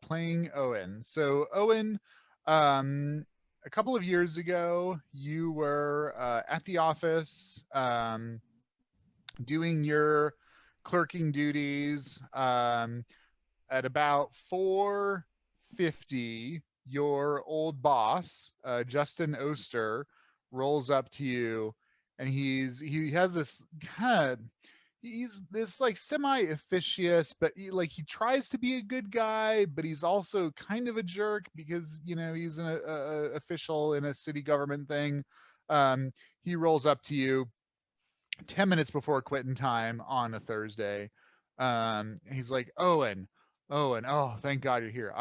playing Owen. So Owen, a couple of years ago, you were at the office doing your clerking duties. At about 4:50, your old boss, Justin Oster, rolls up to you, and he has this kind of he's this like semi-officious, but he tries to be a good guy, but he's also kind of a jerk because he's an official in a city government thing. He rolls up to you 10 minutes before quitting time on a Thursday. He's like, Owen, oh, thank God you're here.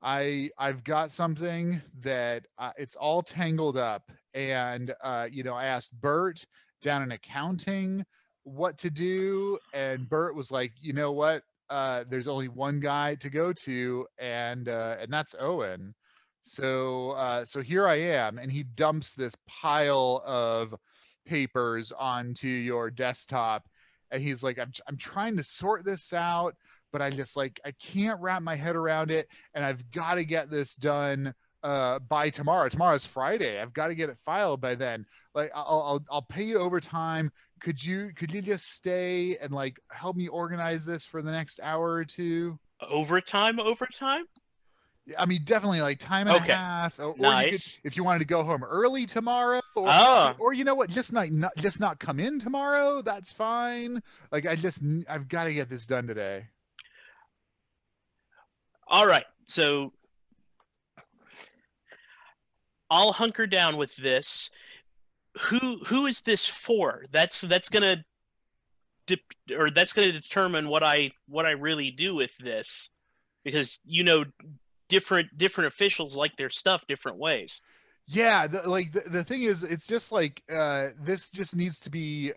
I've got something that it's all tangled up, and I asked Bert down in accounting what to do, and Bert was like, you know what? There's only one guy to go to, and that's Owen. So here I am, and he dumps this pile of papers onto your desktop, and he's like, I'm trying to sort this out, but I can't wrap my head around it, and I've got to get this done by tomorrow. Tomorrow's Friday. I've got to get it filed by then. Like I'll pay you overtime. Could you just stay and like help me organize this for the next hour or two? Overtime? Overtime? I mean, definitely like time and a Okay. half, or you could, Nice. if you wanted to go home early tomorrow, Oh, or you know what, just not come in tomorrow. That's fine. Like I've got to get this done today. all right. So I'll hunker down with this. Who is this for? That's gonna that's gonna determine what I really do with this, because different officials like their stuff different ways. Yeah, the thing is, it's just like this just needs to be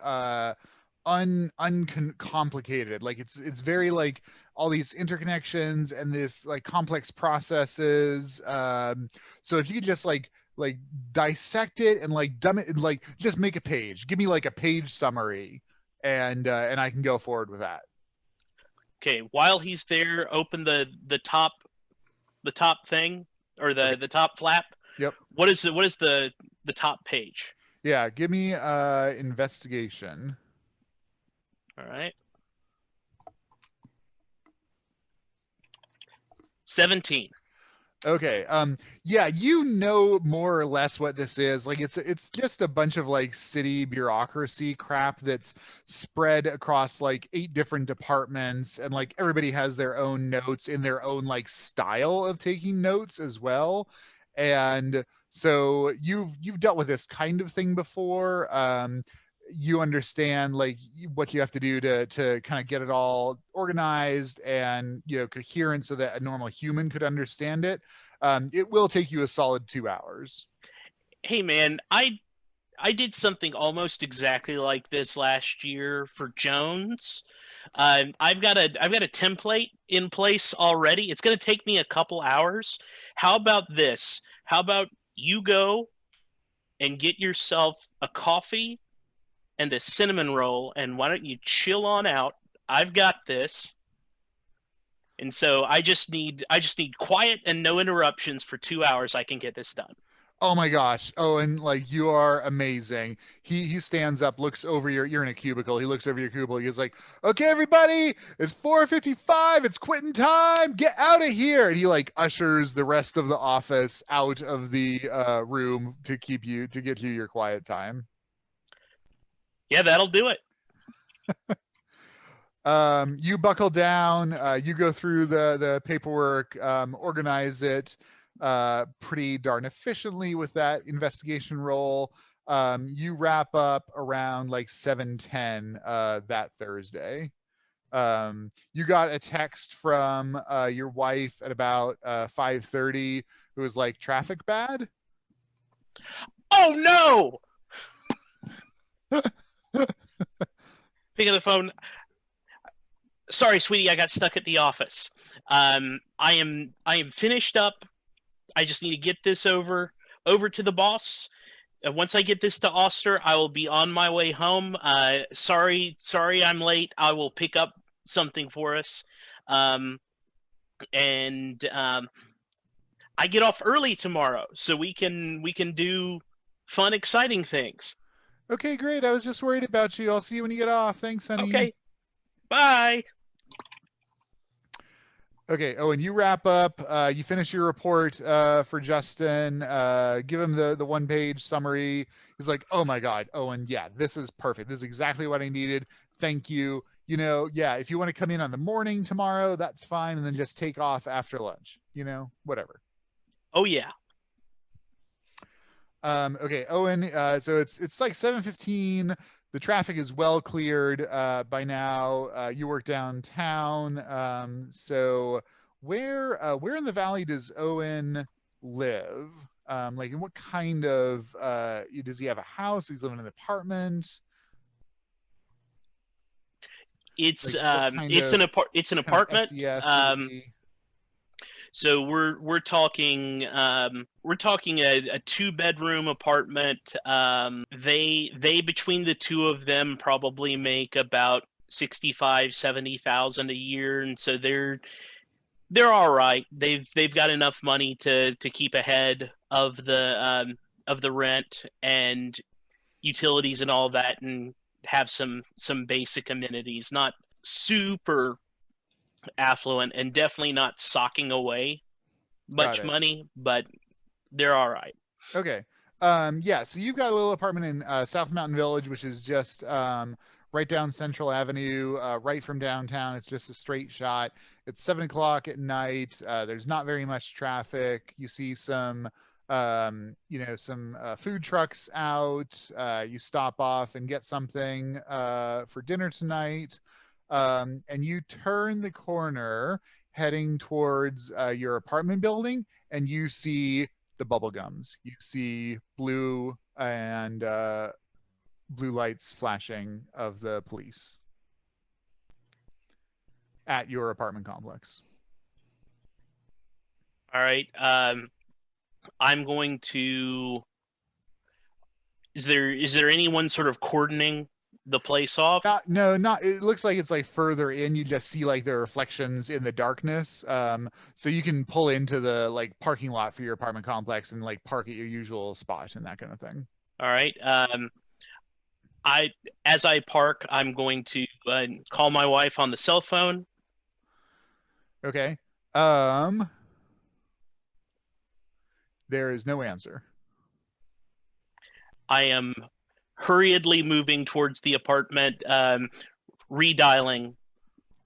uncomplicated. Like it's very like all these interconnections and this like complex processes. So if you could just like dissect it and like dumb it, and like just make a page, give me like a page summary, and I can go forward with that. Okay, while he's there, open the top thing, or Okay. the top flap. Yep. What is the top page? Yeah. Give me investigation. All right. 17. Okay. Yeah, you know more or less what this is. Like it's just a bunch of like city bureaucracy crap that's spread across like 8 different departments, and like everybody has their own notes in their own like style of taking notes as well. And so you've dealt with this kind of thing before. You understand like what you have to do to kind of get it all organized and coherent so that a normal human could understand it. It will take you a solid 2 hours. Hey man, I did something almost exactly like this last year for Jones. I've got a template in place already. It's going to take me a couple hours. How about this? How about you go and get yourself a coffee and a cinnamon roll, and why don't you chill on out? I've got this. And so I just need quiet and no interruptions for 2 hours. I can get this done. Oh my gosh. Oh, and like you are amazing. He stands up, looks over you're in a cubicle. He looks over your cubicle. He's like, "Okay, everybody, it's 4:55. It's quitting time. Get out of here." And he like ushers the rest of the office out of the room to get you your quiet time. Yeah, that'll do it. You buckle down, you go through the paperwork, organize it pretty darn efficiently with that investigation roll. You wrap up around like 7:10 that Thursday. You got a text from your wife at about 5:30 who was like, traffic bad? Oh no! Pick up the phone. Sorry, sweetie, I got stuck at the office. I am finished up. I just need to get this over to the boss. Once I get this to Oster, I will be on my way home. Sorry, I'm late. I will pick up something for us. Um, and I get off early tomorrow, so we can do fun, exciting things. Okay, great. I was just worried about you. I'll see you when you get off. Thanks, honey. Okay, bye. Okay, Owen, you wrap up. You finish your report for Justin. Give him the 1-page summary. He's like, "Oh my God, Owen, yeah, this is perfect. This is exactly what I needed. Thank you. You know, yeah, if you want to come in on the morning tomorrow, that's fine, and then just take off after lunch. You know, whatever." Oh yeah. Okay, Owen. So it's like 7:15. The traffic is well cleared by now. You work downtown. So where in the valley does Owen live? Like, in what kind of does he have a house? Does he live in an apartment? It's Like, what kind it's of an it's an kind of apartment. SES would it be? So we're talking a 2-bedroom apartment. They between the two of them probably make about 65,000-70,000 a year, and so they're all right. They've got enough money to keep ahead of the rent and utilities and all that, and have some basic amenities. Not super affluent, and definitely not socking away Got much it. money, but they're all right. Okay. Yeah, so you've got a little apartment in South Mountain Village, which is just right down Central Avenue, right from downtown. It's just a straight shot. It's 7 o'clock at night. There's not very much traffic. You see some, some food trucks out. You stop off and get something for dinner tonight. And you turn the corner heading towards your apartment building, and you see the bubble gums. You see blue and blue lights flashing of the police at your apartment complex. All right. I'm going to. Is there anyone sort of cordoning the place off? Not. It looks like it's like further in. You just see like the reflections in the darkness. So you can pull into the like parking lot for your apartment complex and like park at your usual spot and that kind of thing. All right. As I park, I'm going to call my wife on the cell phone. Okay. There is no answer. I am hurriedly moving towards the apartment, redialing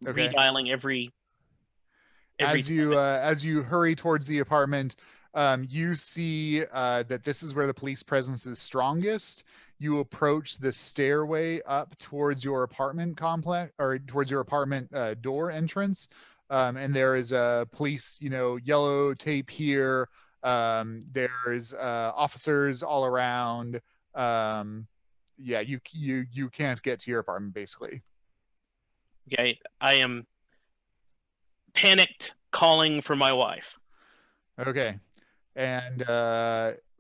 Okay. every As you hurry towards the apartment, you see that this is where the police presence is strongest. You approach the stairway up towards your apartment complex, or towards your apartment door entrance, and there is a police, yellow tape here. There's officers all around. Yeah, you can't get to your apartment basically. Okay, I am panicked, calling for my wife. Okay. And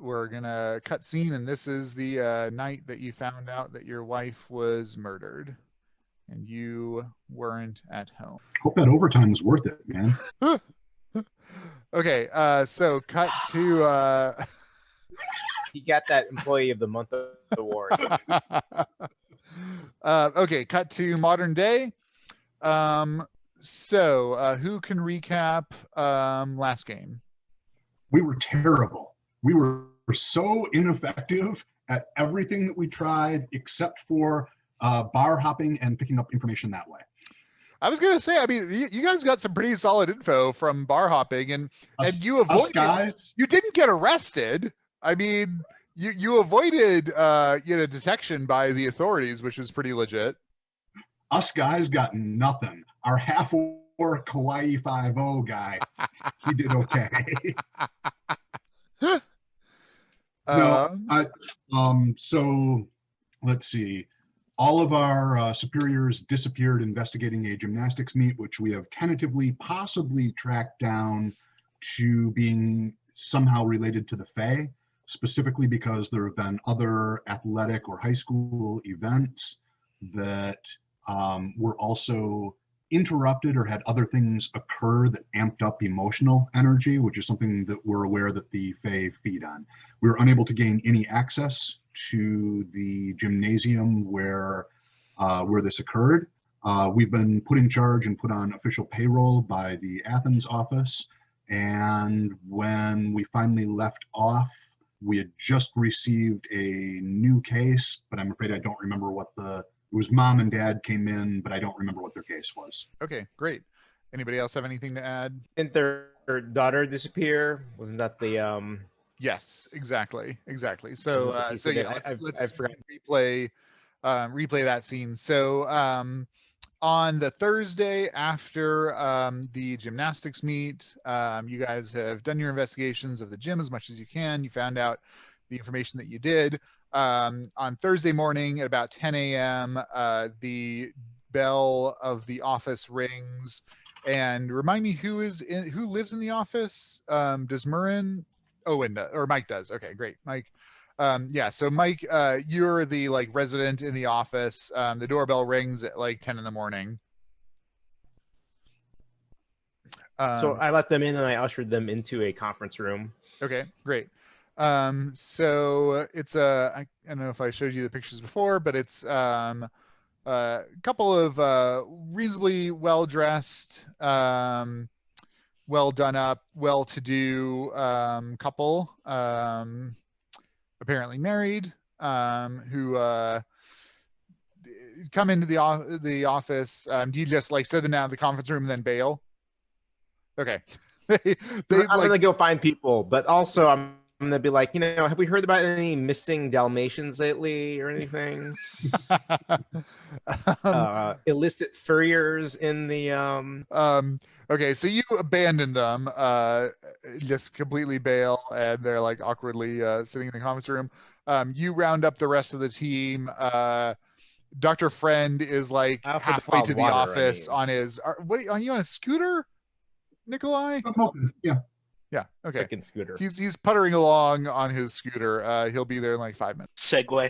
we're gonna cut scene, and this is the night that you found out that your wife was murdered, and you weren't at home. Hope that overtime was worth it, man. Okay, so cut to He got that Employee of the Month award. okay, cut to modern day. So who can recap last game? We were terrible. We were so ineffective at everything that we tried except for bar hopping and picking up information that way. I was gonna say, I mean, you guys got some pretty solid info from bar hopping, and you avoided. Guys, you didn't get arrested. I mean, you avoided detection by the authorities, which was pretty legit. Us guys got nothing. Our half-orc Hawaii 5-0 guy, he did okay. So let's see. All of our superiors disappeared investigating a gymnastics meet, which we have tentatively possibly tracked down to being somehow related to the Fae, specifically because there have been other athletic or high school events that were also interrupted or had other things occur that amped up emotional energy, which is something that we're aware that the Fae feed on. We were unable to gain any access to the gymnasium where this occurred. We've been put in charge and put on official payroll by the Athens office. And when we finally left off, we had just received a new case, but I'm afraid I don't remember what it was mom and dad came in, but I don't remember what their case was. Okay, great. Anybody else have anything to add? Didn't their daughter disappear? Wasn't that the Yes, exactly. So the piece so of it? yeah, let's I've forgotten. replay that scene. So on the Thursday after the gymnastics meet, you guys have done your investigations of the gym as much as you can. You found out the information that you did. On Thursday morning at about 10 a.m., the bell of the office rings. And remind me who lives in the office? Does Mhurren? Owen does, or Mike does. Okay, great, Mike. Yeah, so Mike, you're the like resident in the office. The doorbell rings at like 10 in the morning. So I let them in and I ushered them into a conference room. Okay, great. So it's I don't know if I showed you the pictures before, but it's a couple of reasonably well dressed, well done up, well-to-do couple, apparently married, who come into the office. Do you just like sit them down in the conference room and then bail? Okay. they I'm like, gonna go find people, but also I'm gonna be like, have we heard about any missing Dalmatians lately or anything? Illicit furriers in the okay, so you abandon them, just completely bail, and they're like awkwardly sitting in the conference room. You round up the rest of the team. Dr. Friend is like Out for the halfway to the water, I office mean. on his. Are you on a scooter, Nikolai? I'm open. Yeah. Yeah. Okay. freaking scooter. He's puttering along on his scooter. He'll be there in like 5 minutes. Segway.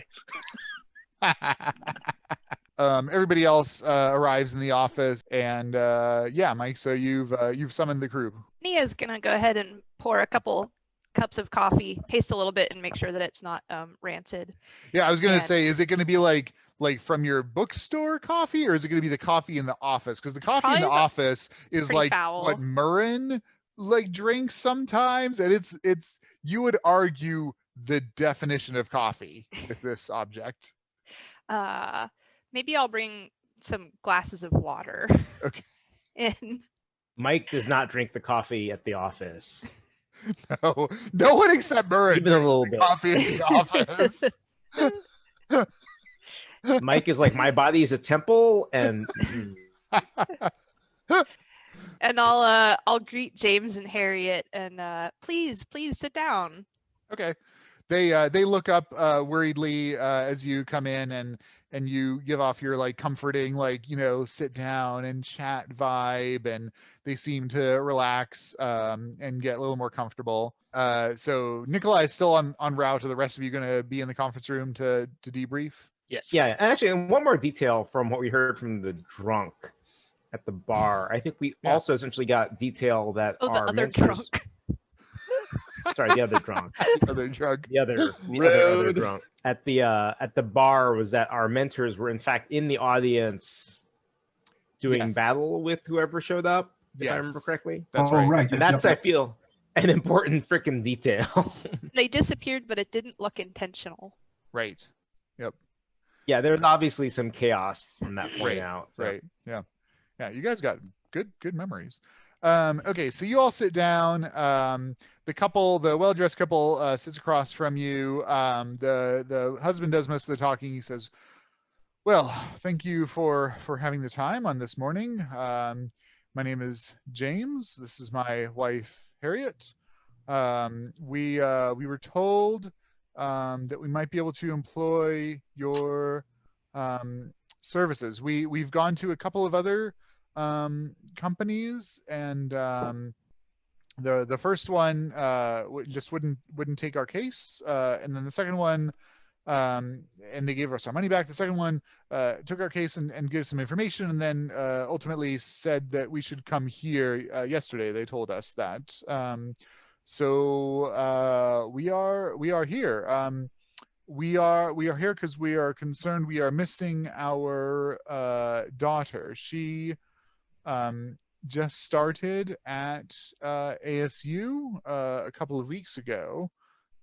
Everybody else arrives in the office, and yeah, Mike. So you've summoned the crew. Nia's gonna go ahead and pour a couple cups of coffee, taste a little bit, and make sure that it's not rancid. Yeah, I was gonna And- say, is it gonna be like from your bookstore coffee, or is it gonna be the coffee in the office? Because the coffee in Probably the office it's is pretty like foul. what Mhurren like drinks sometimes, and it's you would argue the definition of coffee with this object. Maybe I'll bring some glasses of water. Okay. In. Mike does not drink the coffee at the office. No one except Mhurren Even a little drinks bit. coffee in the office. Mike is like, my body is a temple, and And I'll greet James and Harriet and please sit down. Okay. They look up worriedly as you come in, and you give off your like comforting, like, sit down and chat vibe, and they seem to relax and get a little more comfortable. So Nikolai is still on route. Are the rest of you going to be in the conference room to debrief? Yes. yeah. And actually, and one more detail from what we heard from the drunk at the bar. I think we Yeah. also essentially got detail that Oh, the our other mentors, drunk. sorry, the other drunk, Other drug. the other other Rude. drunk at the bar was that our mentors were in fact in the audience doing Yes. battle with whoever showed up, if I remember Yes. correctly. That's oh, right. right. And that's, I feel, an important freaking detail. They disappeared, but it didn't look intentional. Right. Yeah, there's obviously some chaos from that point Right, out. So. Right. Yeah. Yeah. You guys got good memories. Okay, so you all sit down. The well-dressed couple sits across from you. The husband does most of the talking. He says, "Well, thank you for having the time on this morning. My name is James. This is my wife Harriet. We were told that we might be able to employ your services. We've gone to a couple of other companies, and the first one just wouldn't take our case, and then the second one and they gave us our money back. The second one took our case and gave some information, and then ultimately said that we should come here yesterday. They told us that. So we are here. We are here because we are concerned. We are missing our daughter. She just started at ASU a couple of weeks ago,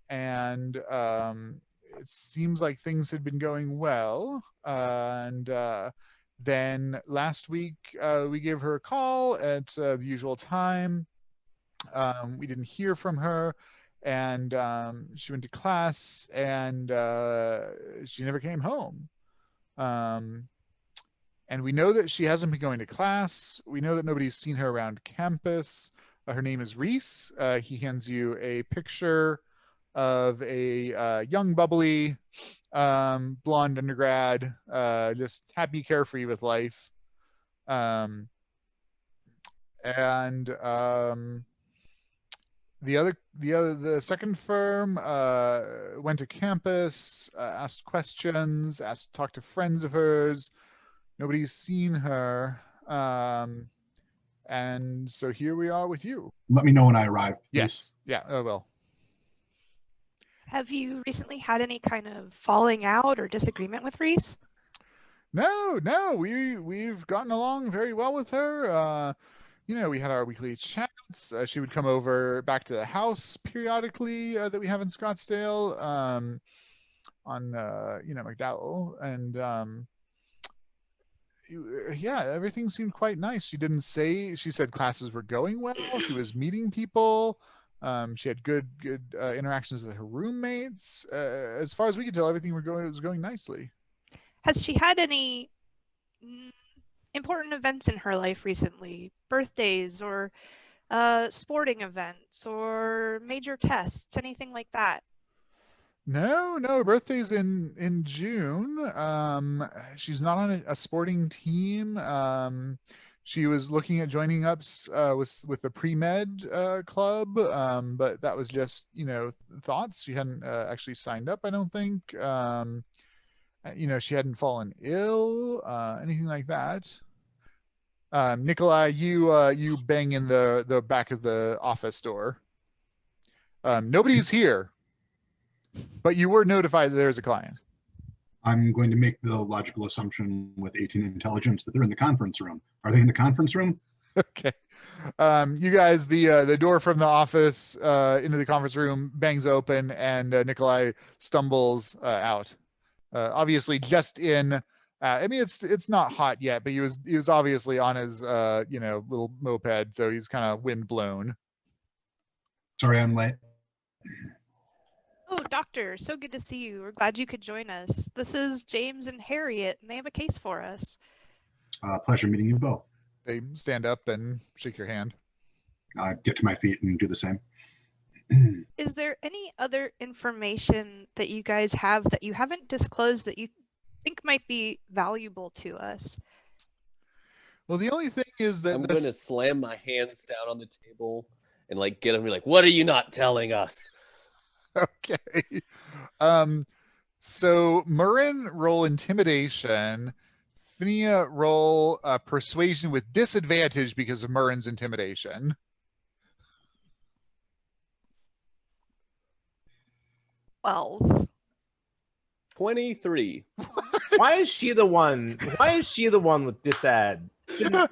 and it seems like things had been going well. And then last week we gave her a call at the usual time. We didn't hear from her, and she went to class, and she never came home. And we know that she hasn't been going to class. We know that nobody's seen her around campus. Her name is Reese. He hands you a picture of a young, bubbly, blonde undergrad, just happy, carefree with life. And the second firm went to campus, asked questions, talked to friends of hers. Nobody's seen her. And so here we are with you. Let me know when I arrive. Please. Yes. Yeah. Oh, well. Have you recently had any kind of falling out or disagreement with Reese? No. We've gotten along very well with her. We had our weekly chats. She would come over back to the house periodically that we have in Scottsdale on McDowell, and yeah, everything seemed quite nice. She said classes were going well. She was meeting people. She had good interactions with her roommates. As far as we could tell, everything was going nicely. Has she had any important events in her life recently? Birthdays or sporting events or major tests, anything like that? No, her birthday's in June. She's not on a sporting team. She was looking at joining up with the pre-med club, but that was just thoughts. She hadn't actually signed up, I don't think. She hadn't fallen ill, anything like that. Nikolai, you bang in the back of the office door. Nobody's here, but you were notified that there's a client. I'm going to make the logical assumption with 18 intelligence that they're in the conference room. Are they in the conference room? Okay. You guys, the door from the office into the conference room bangs open, and Nikolai stumbles out. Obviously, just in. I mean, it's not hot yet, but he was obviously on his little moped, so he's kind of wind blown. Sorry, I'm late. Oh, doctor, so good to see you. We're glad you could join us. This is James and Harriet, and they have a case for us. Pleasure meeting you both. They stand up and shake your hand. I get to my feet and do the same. Is there any other information that you guys have that you haven't disclosed that you think might be valuable to us? Well, the only thing is that I'm going to slam my hands down on the table and get them. Be like, "What are you not telling us?" Okay. So Mhurren, roll intimidation. Finnea, roll persuasion with disadvantage because of Murren's intimidation. 12. 23. Why is she the one with this ad? Shouldn't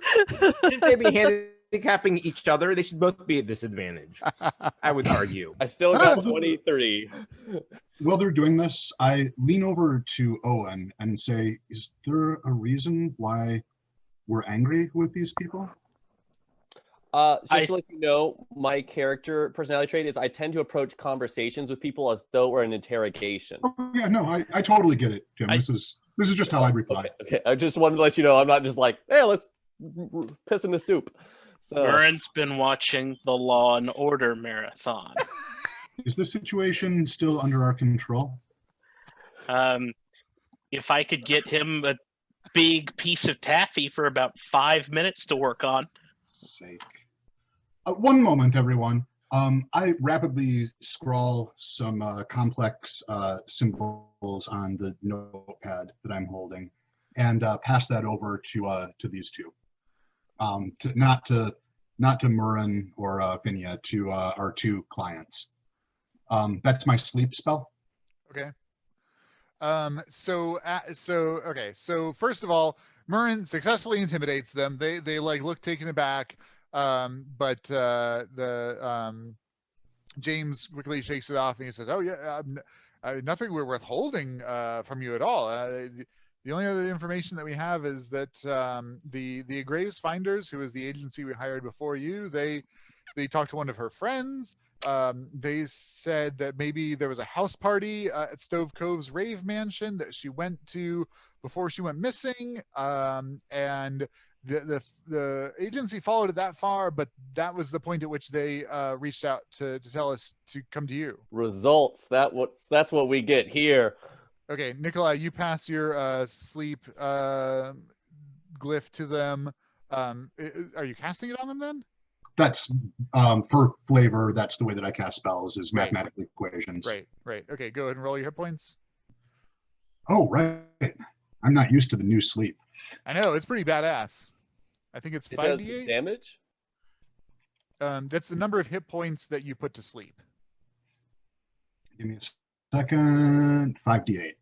they be handicapping each other? They should both be at disadvantage, I would argue. I still got 23. While they're doing this, I lean over to Owen and say, is there a reason why we're angry with these people? Just to let you know, my character personality trait is I tend to approach conversations with people as though we're an interrogation. Oh, yeah, no, I totally get it, Jim. This is just how I'd reply. Okay. I just wanted to let you know I'm not just like, hey, let's piss in the soup. So Mhurren's been watching the Law and Order marathon. Is this situation still under our control? If I could get him a big piece of taffy for about 5 minutes to work on. Sake. One moment, everyone. I rapidly scrawl some complex symbols on the notepad that I'm holding, and pass that over to these two. Not to Mhurren or Finnea, to our two clients. That's my sleep spell. Okay. So first of all, Mhurren successfully intimidates them. They like look taken aback. But James quickly shakes it off and he says, "Oh yeah, nothing we're withholding from you at all. The only other information that we have is that the Graves Finders, who is the agency we hired before you, they talked to one of her friends. They said that maybe there was a house party at Stove Cove's rave mansion that she went to before she went missing, and the agency followed it that far, but that was the point at which they reached out to tell us to come to you." Results. That's what we get here. Okay, Nikolai, you pass your sleep glyph to them. Are you casting it on them then? That's for flavor. That's the way that I cast spells, is Right. mathematical equations. Right. Okay, go ahead and roll your hit points. Oh, right. I'm not used to the new sleep. I know, it's pretty badass. I think it's It does 5d8. damage. That's the number of hit points that you put to sleep. Give me a second. 5d8.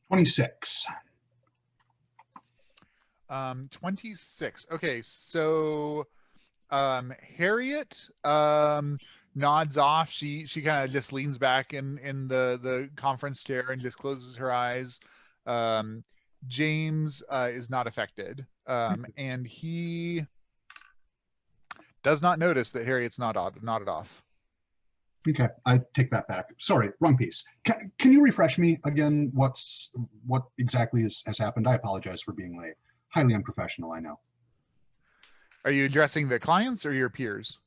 26. 26. Okay, so Harriet nods off. She kind of just leans back in the conference chair and just closes her eyes. James is not affected, and he does not notice that Harriet's nodded off. Okay, I take that back. Sorry, wrong piece. Can you refresh me again? What exactly has happened? I apologize for being late. Highly unprofessional, I know. Are you addressing the clients or your peers?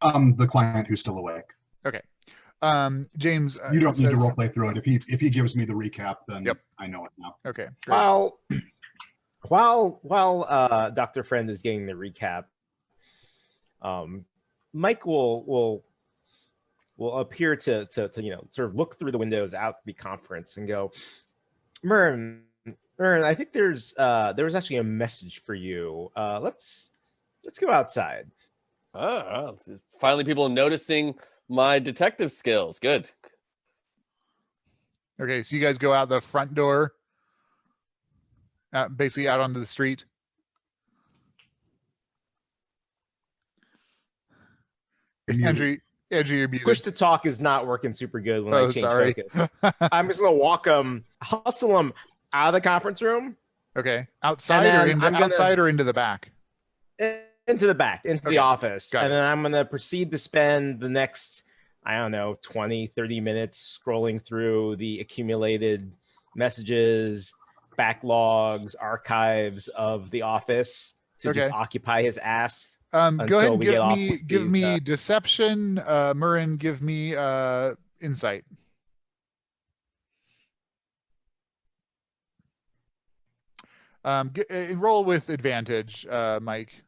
The client who's still awake. Okay. James, You don't need to says- role play through it. If he gives me the recap, then Yep. I know it now. Okay. Great. While Dr. Friend is getting the recap, Mike will appear to sort of look through the windows out the conference and go, Mhurren, I think there was actually a message for you. Let's go outside. Oh, finally people noticing my detective skills. Good. Okay, so you guys go out the front door, basically out onto the street. Andrew, you're muted. Push to talk is not working super good when I change sorry. focus. I'm just gonna walk hustle him out of the conference room. Okay, outside And or then I'm gonna- outside or into the back? Into the back, into Okay, the office. got And it. then I'm going to proceed to spend the next, 20, 30 minutes scrolling through the accumulated messages, backlogs, archives of the office to just Okay. occupy his ass. Go ahead until and we get off give with me these, deception. Mhurren, give me insight. Roll with advantage, Mike.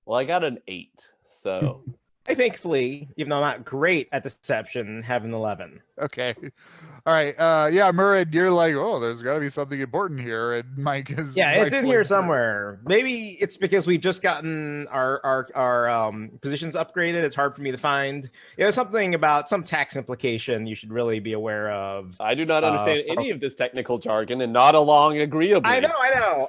Well, I got an 8, so I thankfully, even though I'm not great at deception, have an 11. Okay. All right. Yeah, Mhurren, you're like, oh, there's got to be something important here, and Mike is. Yeah, it's Mike in here points to it. somewhere. Maybe it's because we've just gotten our positions upgraded. It's hard for me to find. There's something about some tax implication you should really be aware of. I do not understand any of this technical jargon and nod along agreeably. I know.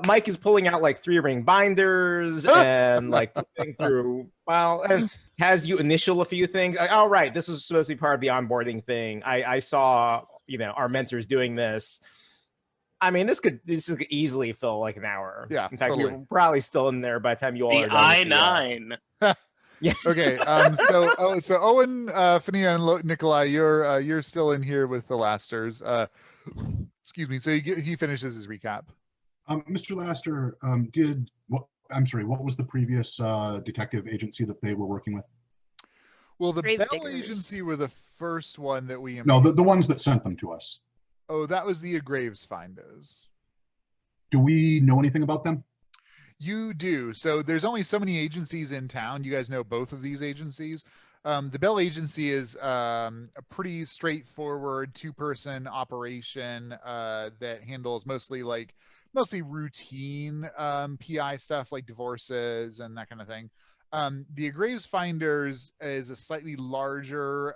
Mike is pulling out like 3-ring binders and like flipping through. Well, and has you initial a few things. Oh, right, this is supposed to be part of the onboarding thing. I saw our mentors doing this. I mean, this could easily fill like an hour. Yeah, in fact, totally. we're probably still in there by the time you all The are done with I-9. Yeah. Okay. So Owen, Finnea, and Nikolai, you're still in here with the Lasters. Excuse me. So he finishes his recap. Mr. Laster, what was the previous detective agency that they were working with? Well, the Grave Bell diggers. Agency were the first one that we. No, the ones that sent them to us. Oh, that was the Graves Finders. Do we know anything about them? You do. So there's only so many agencies in town. You guys know both of these agencies. The Bell Agency is a pretty straightforward two-person operation that handles mostly routine PI stuff like divorces and that kind of thing. The Graves Finders is a slightly larger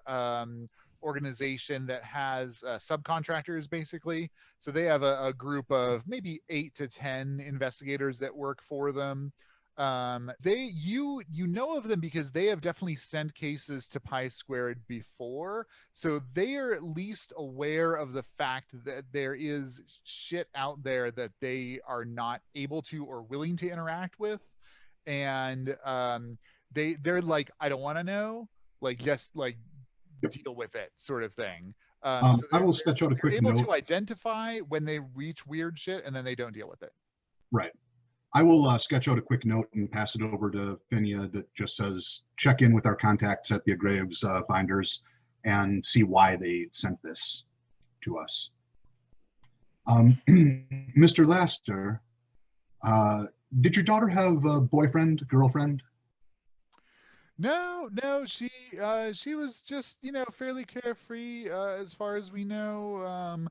organization that has subcontractors basically. So they have a group of maybe 8 to 10 investigators that work for them. You know of them because they have definitely sent cases to Pi Squared before, so they are at least aware of the fact that there is shit out there that they are not able to or willing to interact with, and they're like, I don't want to know, like just like deal with it, sort of thing. So I will sketch out a quick able note. to identify when they reach weird shit, and then they don't deal with it. Right. I will sketch out a quick note and pass it over to Finnea that just says, check in with our contacts at the Graves Finders and see why they sent this to us. Mr. Laster, did your daughter have a boyfriend, girlfriend? No, she was just, fairly carefree as far as we know.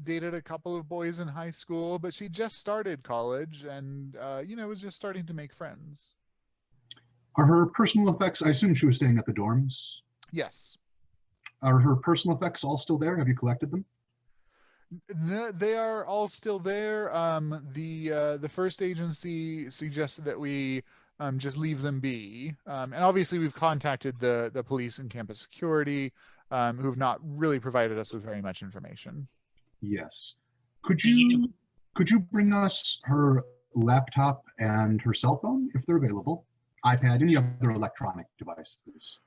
Dated a couple of boys in high school, but she just started college and was just starting to make friends. Are her personal effects, I assume she was staying at the dorms? Yes. Are her personal effects all still there? Have you collected them? They are all still there. The first agency suggested that we just leave them be. And obviously we've contacted the police and campus security, who have not really provided us with very much information. Yes. Could you bring us her laptop and her cell phone if they're available? iPad, any other electronic devices?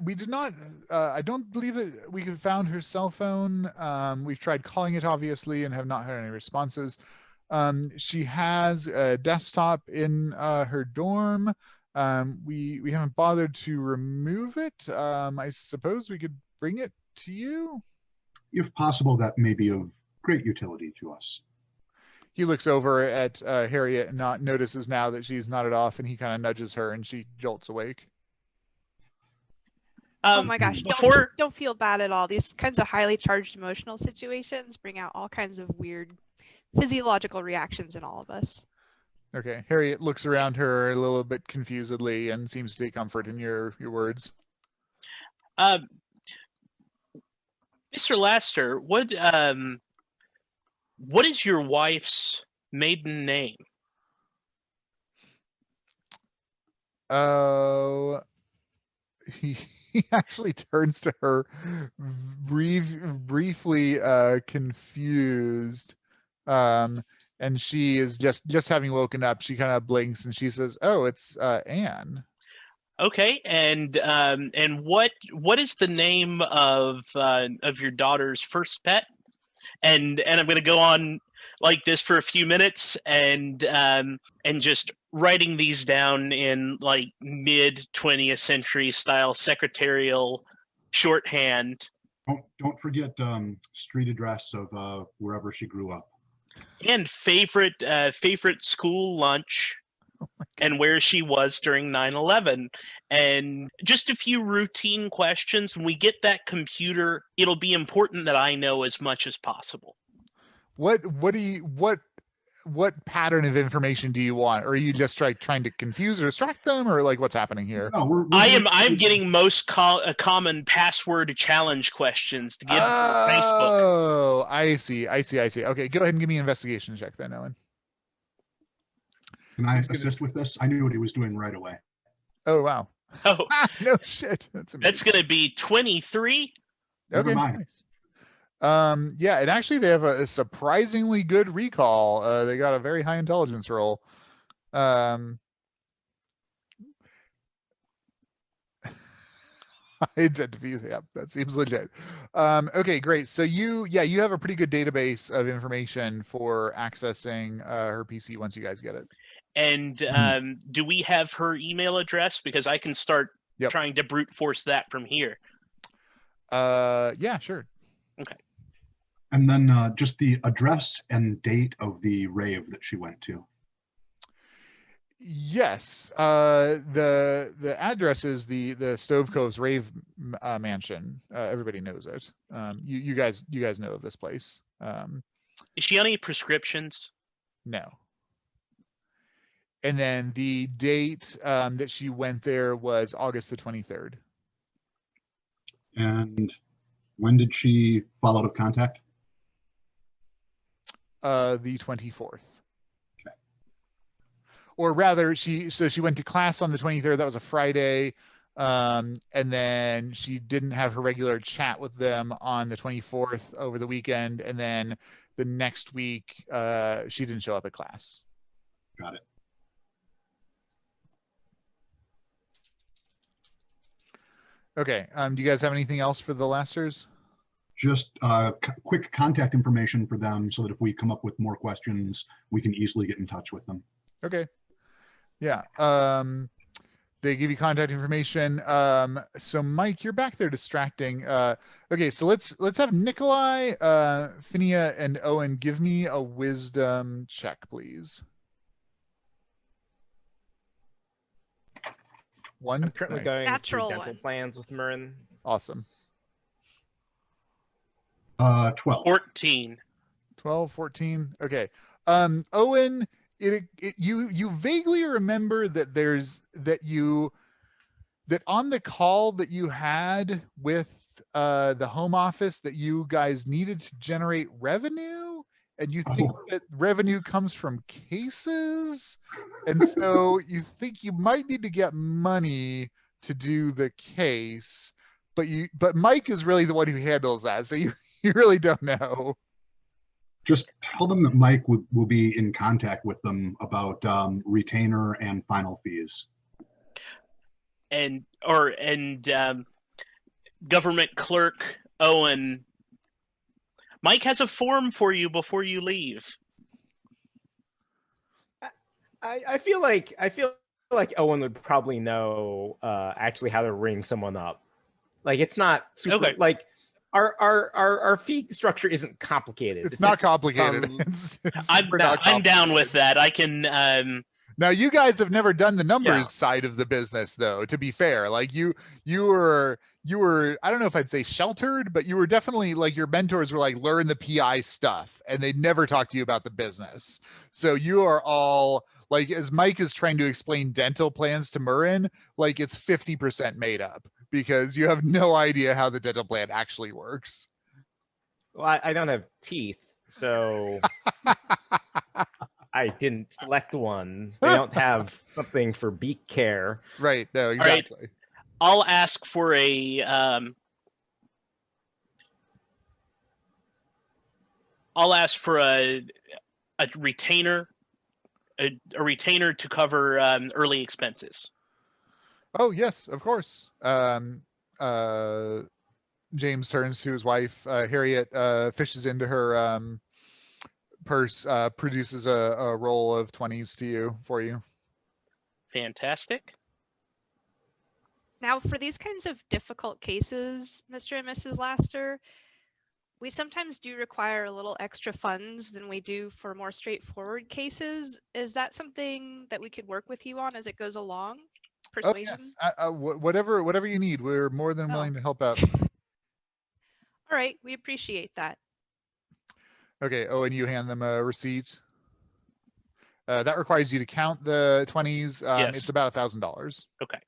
We did not. I don't believe that we have found her cell phone. We've tried calling it, obviously, and have not had any responses. She has a desktop in her dorm. We haven't bothered to remove it. I suppose we could bring it to you. If possible, that may be of great utility to us. He looks over at Harriet and notices now that she's nodded off, and he kind of nudges her, and she jolts awake. Oh my gosh, don't feel bad at all. These kinds of highly charged emotional situations bring out all kinds of weird physiological reactions in all of us. Okay, Harriet looks around her a little bit confusedly and seems to take comfort in your words. Mr. Laster, what is your wife's maiden name? Oh, he actually turns to her briefly confused. And she is just having woken up. She kind of blinks and she says, "Oh, it's Anne." Okay, and what is the name of your daughter's first pet? And I'm going to go on like this for a few minutes and just writing these down in like mid 20th century style secretarial shorthand. Don't forget street address of wherever she grew up. And favorite school lunch. And where she was during 9/11, and just a few routine questions. When we get that computer, it'll be important that I know as much as possible. What pattern of information do you want? Or are you just trying to confuse or distract them, or like what's happening here? No, I'm getting most common password challenge questions to give Facebook. Oh, I see. Okay, go ahead and give me an investigation check then, Owen. Can I assist with this? I knew what he was doing right away. Oh, wow. Oh, no shit. That's going to be 23. Never Okay, mind. Nice. Yeah, and actually they have a surprisingly good recall. They got a very high intelligence roll. Yeah, that seems legit. Okay, great. So you have a pretty good database of information for accessing her PC once you guys get it. And do we have her email address? Because I can start trying to brute force that from here. Yeah, sure. Okay. And then just the address and date of the rave that she went to. Yes, the address is the Stove Cove's Rave Mansion. Everybody knows it. You guys know of this place. Is she on any prescriptions? No. And then the date that she went there was August the 23rd. And when did she fall out of contact? The 24th. Or rather, she went to class on the 23rd. That was a Friday. And then she didn't have her regular chat with them on the 24th over the weekend. And then the next week, she didn't show up at class. Got it. Okay. Do you guys have anything else for the Lasters? Just quick contact information for them so that if we come up with more questions, we can easily get in touch with them. Okay. Yeah. They give you contact information. So Mike, you're back there distracting. Okay, so let's have Nikolai, Finnea, and Owen give me a wisdom check, please. One. I'm currently Nice. going Natural through dental one. plans with Mhurren. Awesome. 12. 14. 12, 14. Okay. Owen, you vaguely remember that that on the call that you had with the home office that you guys needed to generate revenue, and you think that revenue comes from cases, and so you think you might need to get money to do the case, but Mike is really the one who handles that, so you really don't know. Just tell them that Mike will be in contact with them about retainer and final fees. And government clerk Owen, Mike has a form for you before you leave. I feel like Owen would probably know actually how to ring someone up. Like it's not super Okay. like our fee structure isn't complicated. It's not complicated. It's I'm super not down complicated. with that. I can Now you guys have never done the numbers Yeah. side of the business, though. To be fair, like you were I don't know if I'd say sheltered, but you were definitely like your mentors were like learn the PI stuff, and they never talk to you about the business. So you are all like, as Mike is trying to explain dental plans to Mhurren, like it's 50% made up because you have no idea how the dental plan actually works. Well, I don't have teeth, so I didn't select one. They don't have something for beak care. Right? No, right. exactly. I'll ask for a retainer, a retainer to cover early expenses. Oh yes, of course. James turns to his wife. Harriet fishes into her purse, produces a roll of 20s to you for you. Fantastic. Now, for these kinds of difficult cases, Mr. and Mrs. Laster, we sometimes do require a little extra funds than we do for more straightforward cases. Is that something that we could work with you on as it goes along? Persuasion? Oh, yes. Whatever you need, we're more than willing to help out. All right, we appreciate that. Okay, and you hand them a receipt. That requires you to count the 20s. Yes. It's about $1,000. Okay.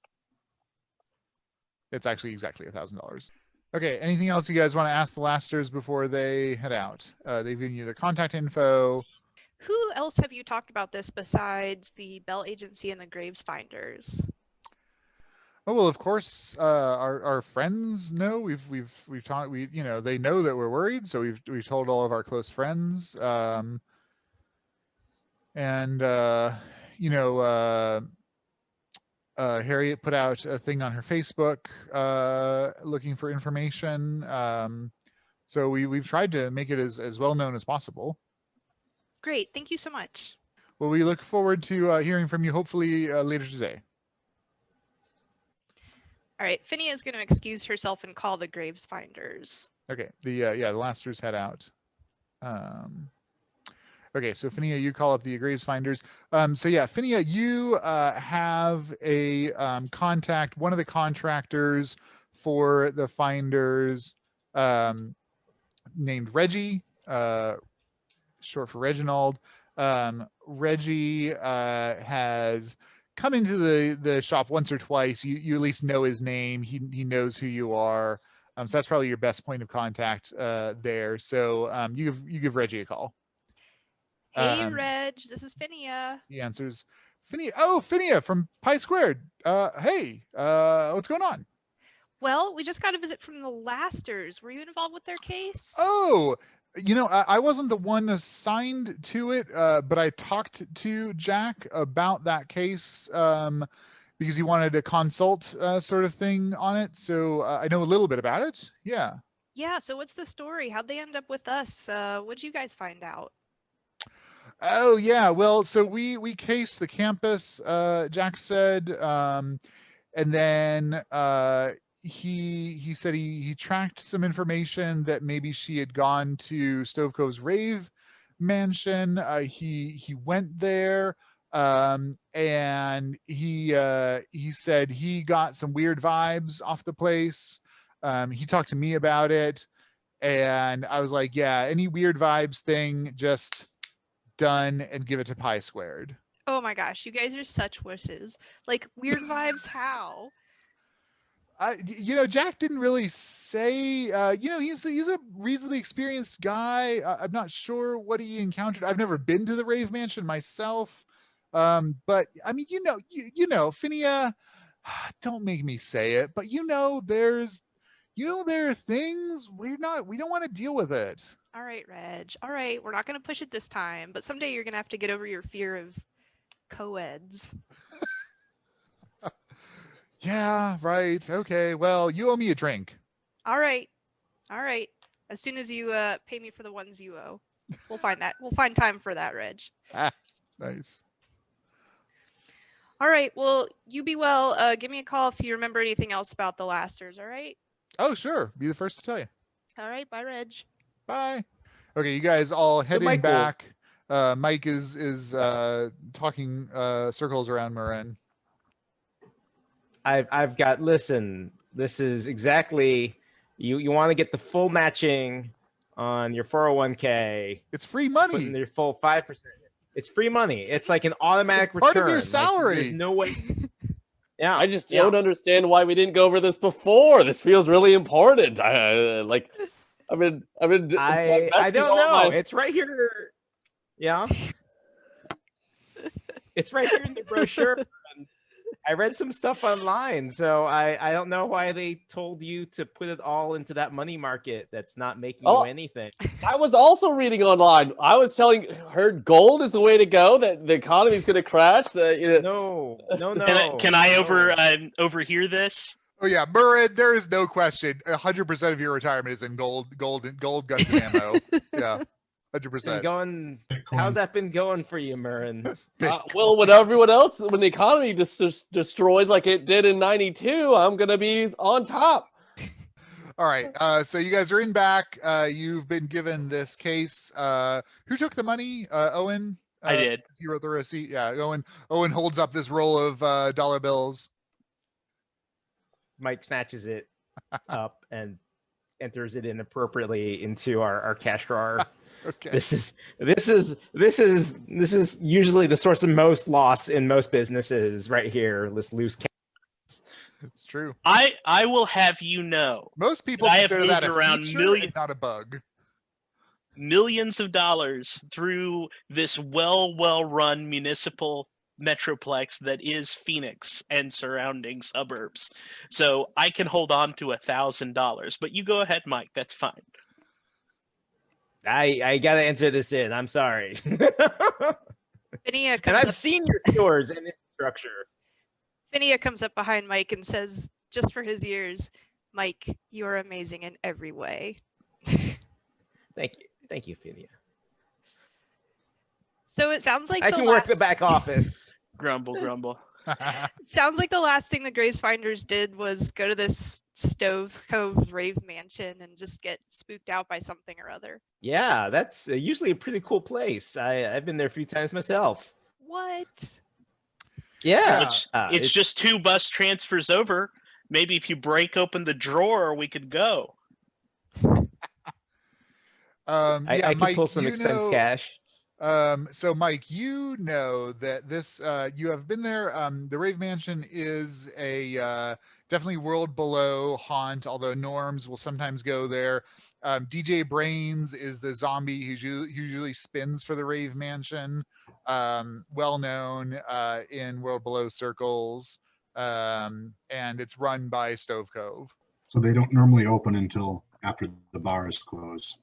It's actually exactly $1,000. Okay, anything else you guys want to ask the Lasters before they head out? They've given you their contact info. Who else have you talked about this besides the Bell Agency and the Graves Finders? Oh well, of course, our friends know. We've talked. They know that we're worried, so we've told all of our close friends. Harriet put out a thing on her Facebook looking for information. So we've tried to make it as well known as possible. Great, thank you so much. Well, we look forward to hearing from you hopefully later today. All right, Finnea is going to excuse herself and call the Graves Finders. Okay, the Lasters head out. Okay, so Finnea, you call up the graves finders. So yeah, Finnea, you have a contact, one of the contractors for the finders, named Reggie, short for Reginald. Reggie has come into the shop once or twice. You at least know his name. He knows who you are. So that's probably your best point of contact there. So you give Reggie a call. Hey, Reg, this is Finnea. He answers, Finnea. Oh, Finnea from Pi Squared. Hey, what's going on? Well, we just got a visit from the Lasters. Were you involved with their case? Oh, I wasn't the one assigned to it, but I talked to Jack about that case because he wanted a consult sort of thing on it. So I know a little bit about it. Yeah. Yeah, so what's the story? How'd they end up with us? What'd you guys find out? Oh yeah, well, so we cased the campus, Jack said, and then he said he tracked some information that maybe she had gone to Stovecove's rave mansion. He went there, and he said he got some weird vibes off the place. He talked to me about it, and I was like, yeah, any weird vibes thing, just done and give it to Pi Squared. Oh my gosh, you guys are such wusses. Like, weird vibes, how? Jack didn't really say, he's a reasonably experienced guy. I'm not sure what he encountered. I've never been to the rave mansion myself. But I mean, Finnea, don't make me say it, but there are things we don't want to deal with it. All right, Reg. All right, we're not going to push it this time, but someday you're going to have to get over your fear of co-eds. Yeah, right. Okay, well, you owe me a drink. All right. All right. As soon as you pay me for the ones you owe. We'll find that. We'll find time for that, Reg. Nice. All right, well, you be well. Give me a call if you remember anything else about the Lasters, all right? Oh, sure. Be the first to tell you. All right, bye, Reg. Bye. Okay, you guys all heading Mike back. Mike is talking circles around Mhurren. I've got, listen, this is exactly, you want to get the full matching on your 401k. It's free money. Put in your full 5%. It's free money. It's like an automatic It's part return. of your salary. There's no way. Yeah. I just don't understand why we didn't go over this before. This feels really important. I don't know. It's right here. Yeah. It's right here in the brochure. I read some stuff online, so I don't know why they told you to put it all into that money market that's not making you anything. I was also reading online. I was heard gold is the way to go, that the economy is going to crash. No. Can I overhear this? Oh yeah, Mhurren, there is no question. 100% of your retirement is in gold, guns, and ammo. Yeah. 100%. How's that been going for you, Mhurren? Well, when everyone else, when the economy just destroys like it did in '92, I'm gonna be on top. All right. So you guys are in back. You've been given this case. Who took the money? Owen. I did. He wrote the receipt. Yeah. Owen holds up this roll of dollar bills. Mike snatches it up and enters it inappropriately into our cash drawer. Okay. This is usually the source of most loss in most businesses right here. Let's lose cash. It's true. I will have you know. Most people I have consider that moved a around feature million- and not a bug. Millions of dollars through this well-run municipal metroplex that is Phoenix and surrounding suburbs. So I can hold on to $1,000, but you go ahead, Mike. That's fine. I gotta enter this in. I'm sorry. Finnea and I've seen your stores and infrastructure. Finnea comes up behind Mike and says, just for his ears, Mike, you are amazing in every way. Thank you, Finnea. So it sounds like I can work the back office. Grumble. It sounds like the last thing the Graves Finders did was go to this Stove Cove Rave Mansion and just get spooked out by something or other. Yeah, that's usually a pretty cool place. I've been there a few times myself. What? Yeah, It's just 2 bus transfers over. Maybe if you break open the drawer, we could go. I could Mike, pull some expense cash. So Mike, you know that this you have been there. The Rave Mansion is a definitely world below haunt, although Norms will sometimes go there. DJ Brains is the zombie who usually spins for the Rave Mansion, well known in world below circles, and it's run by Stove Cove. So they don't normally open until after the bars close.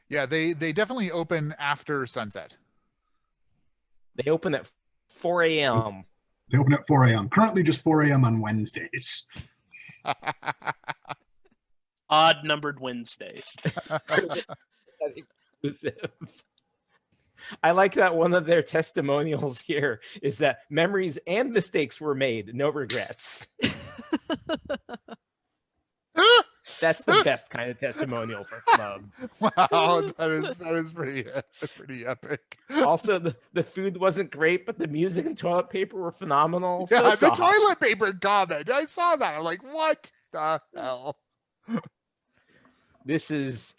Yeah, they definitely open after sunset. They open at 4 a.m. They open at 4 a.m. Currently just 4 a.m. on Wednesdays. Odd numbered Wednesdays. I like that one of their testimonials here is that memories and mistakes were made, no regrets. That's the best kind of testimonial for a club. Wow, that is pretty epic. Also, the food wasn't great, but the music and toilet paper were phenomenal. Yeah, So the toilet paper comment. I saw that. I'm like, what the hell? This is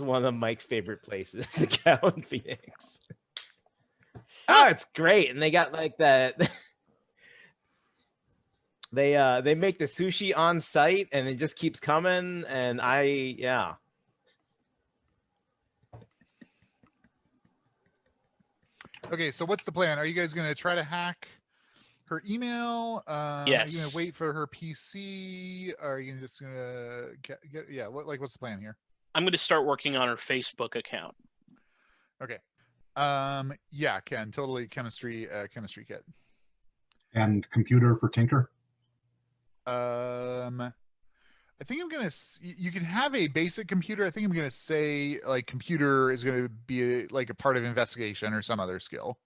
one of Mike's favorite places to go in Phoenix. Oh, it's great, and they got like that. They make the sushi on site, and it just keeps coming. And yeah. Okay, so what's the plan? Are you guys going to try to hack her email? Yes. Are you going to wait for her PC? Are you just going to get yeah? What's the plan here? I'm going to start working on her Facebook account. Okay. Yeah, Ken, totally chemistry kit. And computer for Tinker? I think I'm gonna. You can have a basic computer. I think I'm gonna say like computer is gonna be like a part of investigation or some other skill.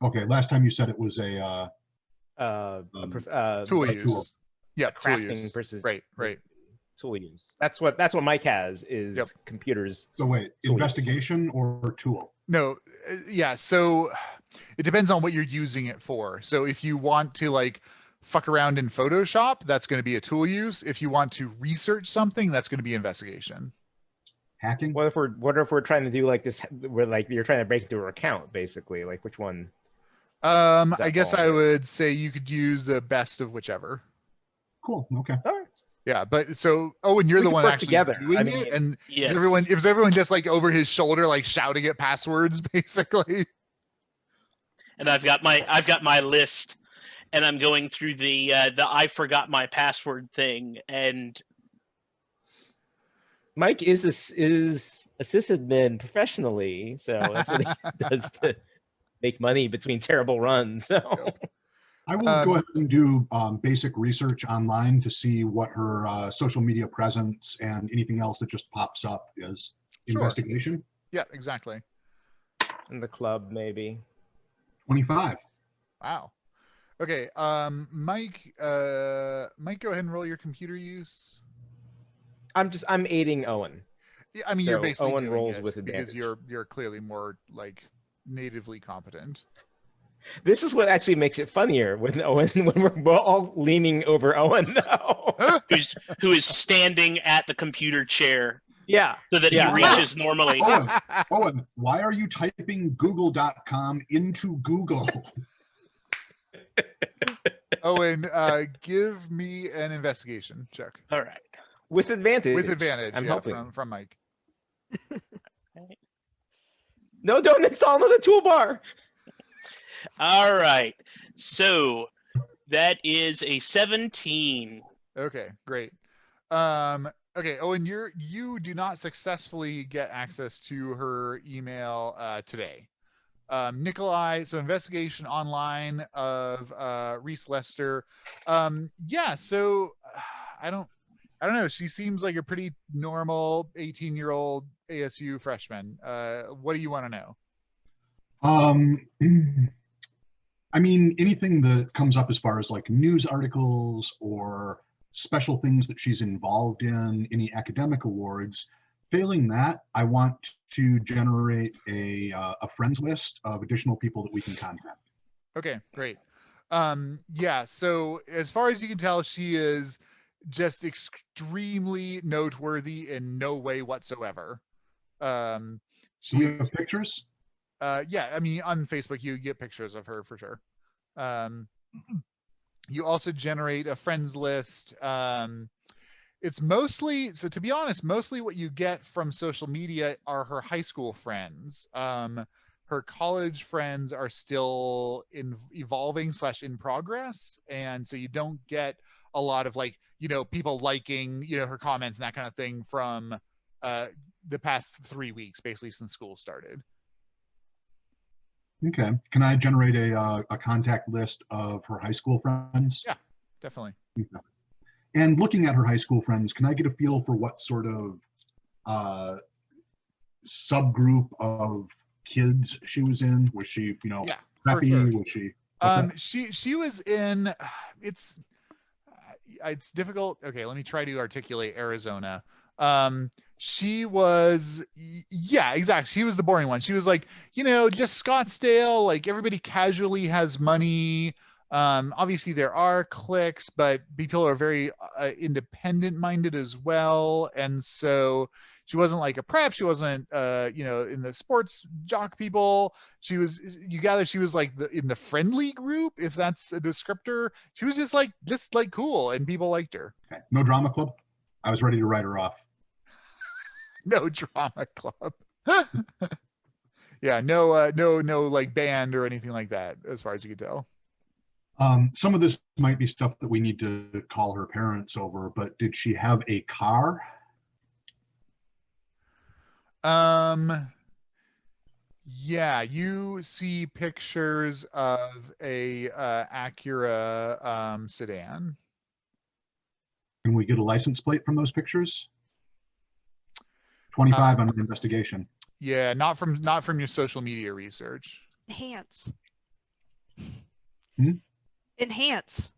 Okay, last time you said it was a Tool a use. tool. Yeah, tool crafting use. versus Right. tool use. That's what Mike has is Yep. computers. So wait, Tool use. investigation or tool? No, yeah. So it depends on what you're using it for. So if you want to like fuck around in Photoshop, that's going to be a tool use. If you want to research something, that's going to be investigation. Hacking? What if we're trying to do like this? Where like you're trying to break into her account, basically. Like which one? I guess I would say you could use the best of whichever. Cool. Okay. All right. Yeah, but so Owen, you're We the could one work actually together. doing I mean, it, and Yes. is everyone just like over his shoulder, like shouting at passwords, basically? And I've got my list, and I'm going through the I forgot my password thing, and Mike is a sysadmin professionally, so that's what he does to make money between terrible runs. So I will go ahead and do basic research online to see what her social media presence and anything else that just pops up is. Sure. Investigation. Yeah, exactly. in the club, maybe. 25. Wow. Okay, Mike, go ahead and roll your computer use. I'm aiding Owen. Yeah, I mean, you're So basically Owen doing rolls it with because advantage. you're clearly more like natively competent. This is what actually makes it funnier when we're all leaning over Owen though. who is standing at the computer chair Yeah. so that Yeah. he reaches normally. Owen, why are you typing google.com into Google? Owen, give me an investigation check All right. With advantage. with advantage. I'm yeah, helping. from Mike. No, don't install another toolbar. All right. So that is a 17. Okay, great. Okay, Owen, you do not successfully get access to her email today. Nikolai, so investigation online of Reese Lester. Yeah, so I don't know. She seems like a pretty normal 18-year-old ASU freshman. What do you want to know? I mean, anything that comes up as far as like news articles or special things that she's involved in, any academic awards. Failing that, I want to generate a friends list of additional people that we can contact. Okay, great. Yeah, so as far as you can tell, she is just extremely noteworthy in no way whatsoever. Do She, we have pictures? yeah, I mean, on Facebook, you get pictures of her for sure. You also generate a friends list. It's mostly, so to be honest, mostly what you get from social media are her high school friends. Her college friends are still evolving / in progress, and so you don't get a lot of like, you know, people liking, you know, her comments and that kind of thing from the past 3 weeks, basically since school started. Okay. Can I generate a contact list of her high school friends? Yeah, definitely. Okay. And looking at her high school friends, can I get a feel for what sort of subgroup of kids she was in? Was she, you know, Yeah, preppy? sure. Was she? She was in. It's difficult. Okay, let me try to articulate Arizona. She was, yeah, exactly. She was the boring one. She was like, you know, just Scottsdale. Like everybody casually has money. Obviously there are cliques, but people are very independent minded as well, and so she wasn't like a prep. She wasn't, you know, in the sports jock people. She was, you gather, she was like in the friendly group, if that's a descriptor. She was just like cool, and people liked her. Okay. No drama club? I was ready to write her off. No drama club. Yeah, no like band or anything like that, as far as you can tell. Some of this might be stuff that we need to call her parents over, but did she have a car? Yeah, you see pictures of a Acura sedan. Can we get a license plate from those pictures? 25 on the investigation. Yeah, not from your social media research. Enhance. Hmm? Enhance.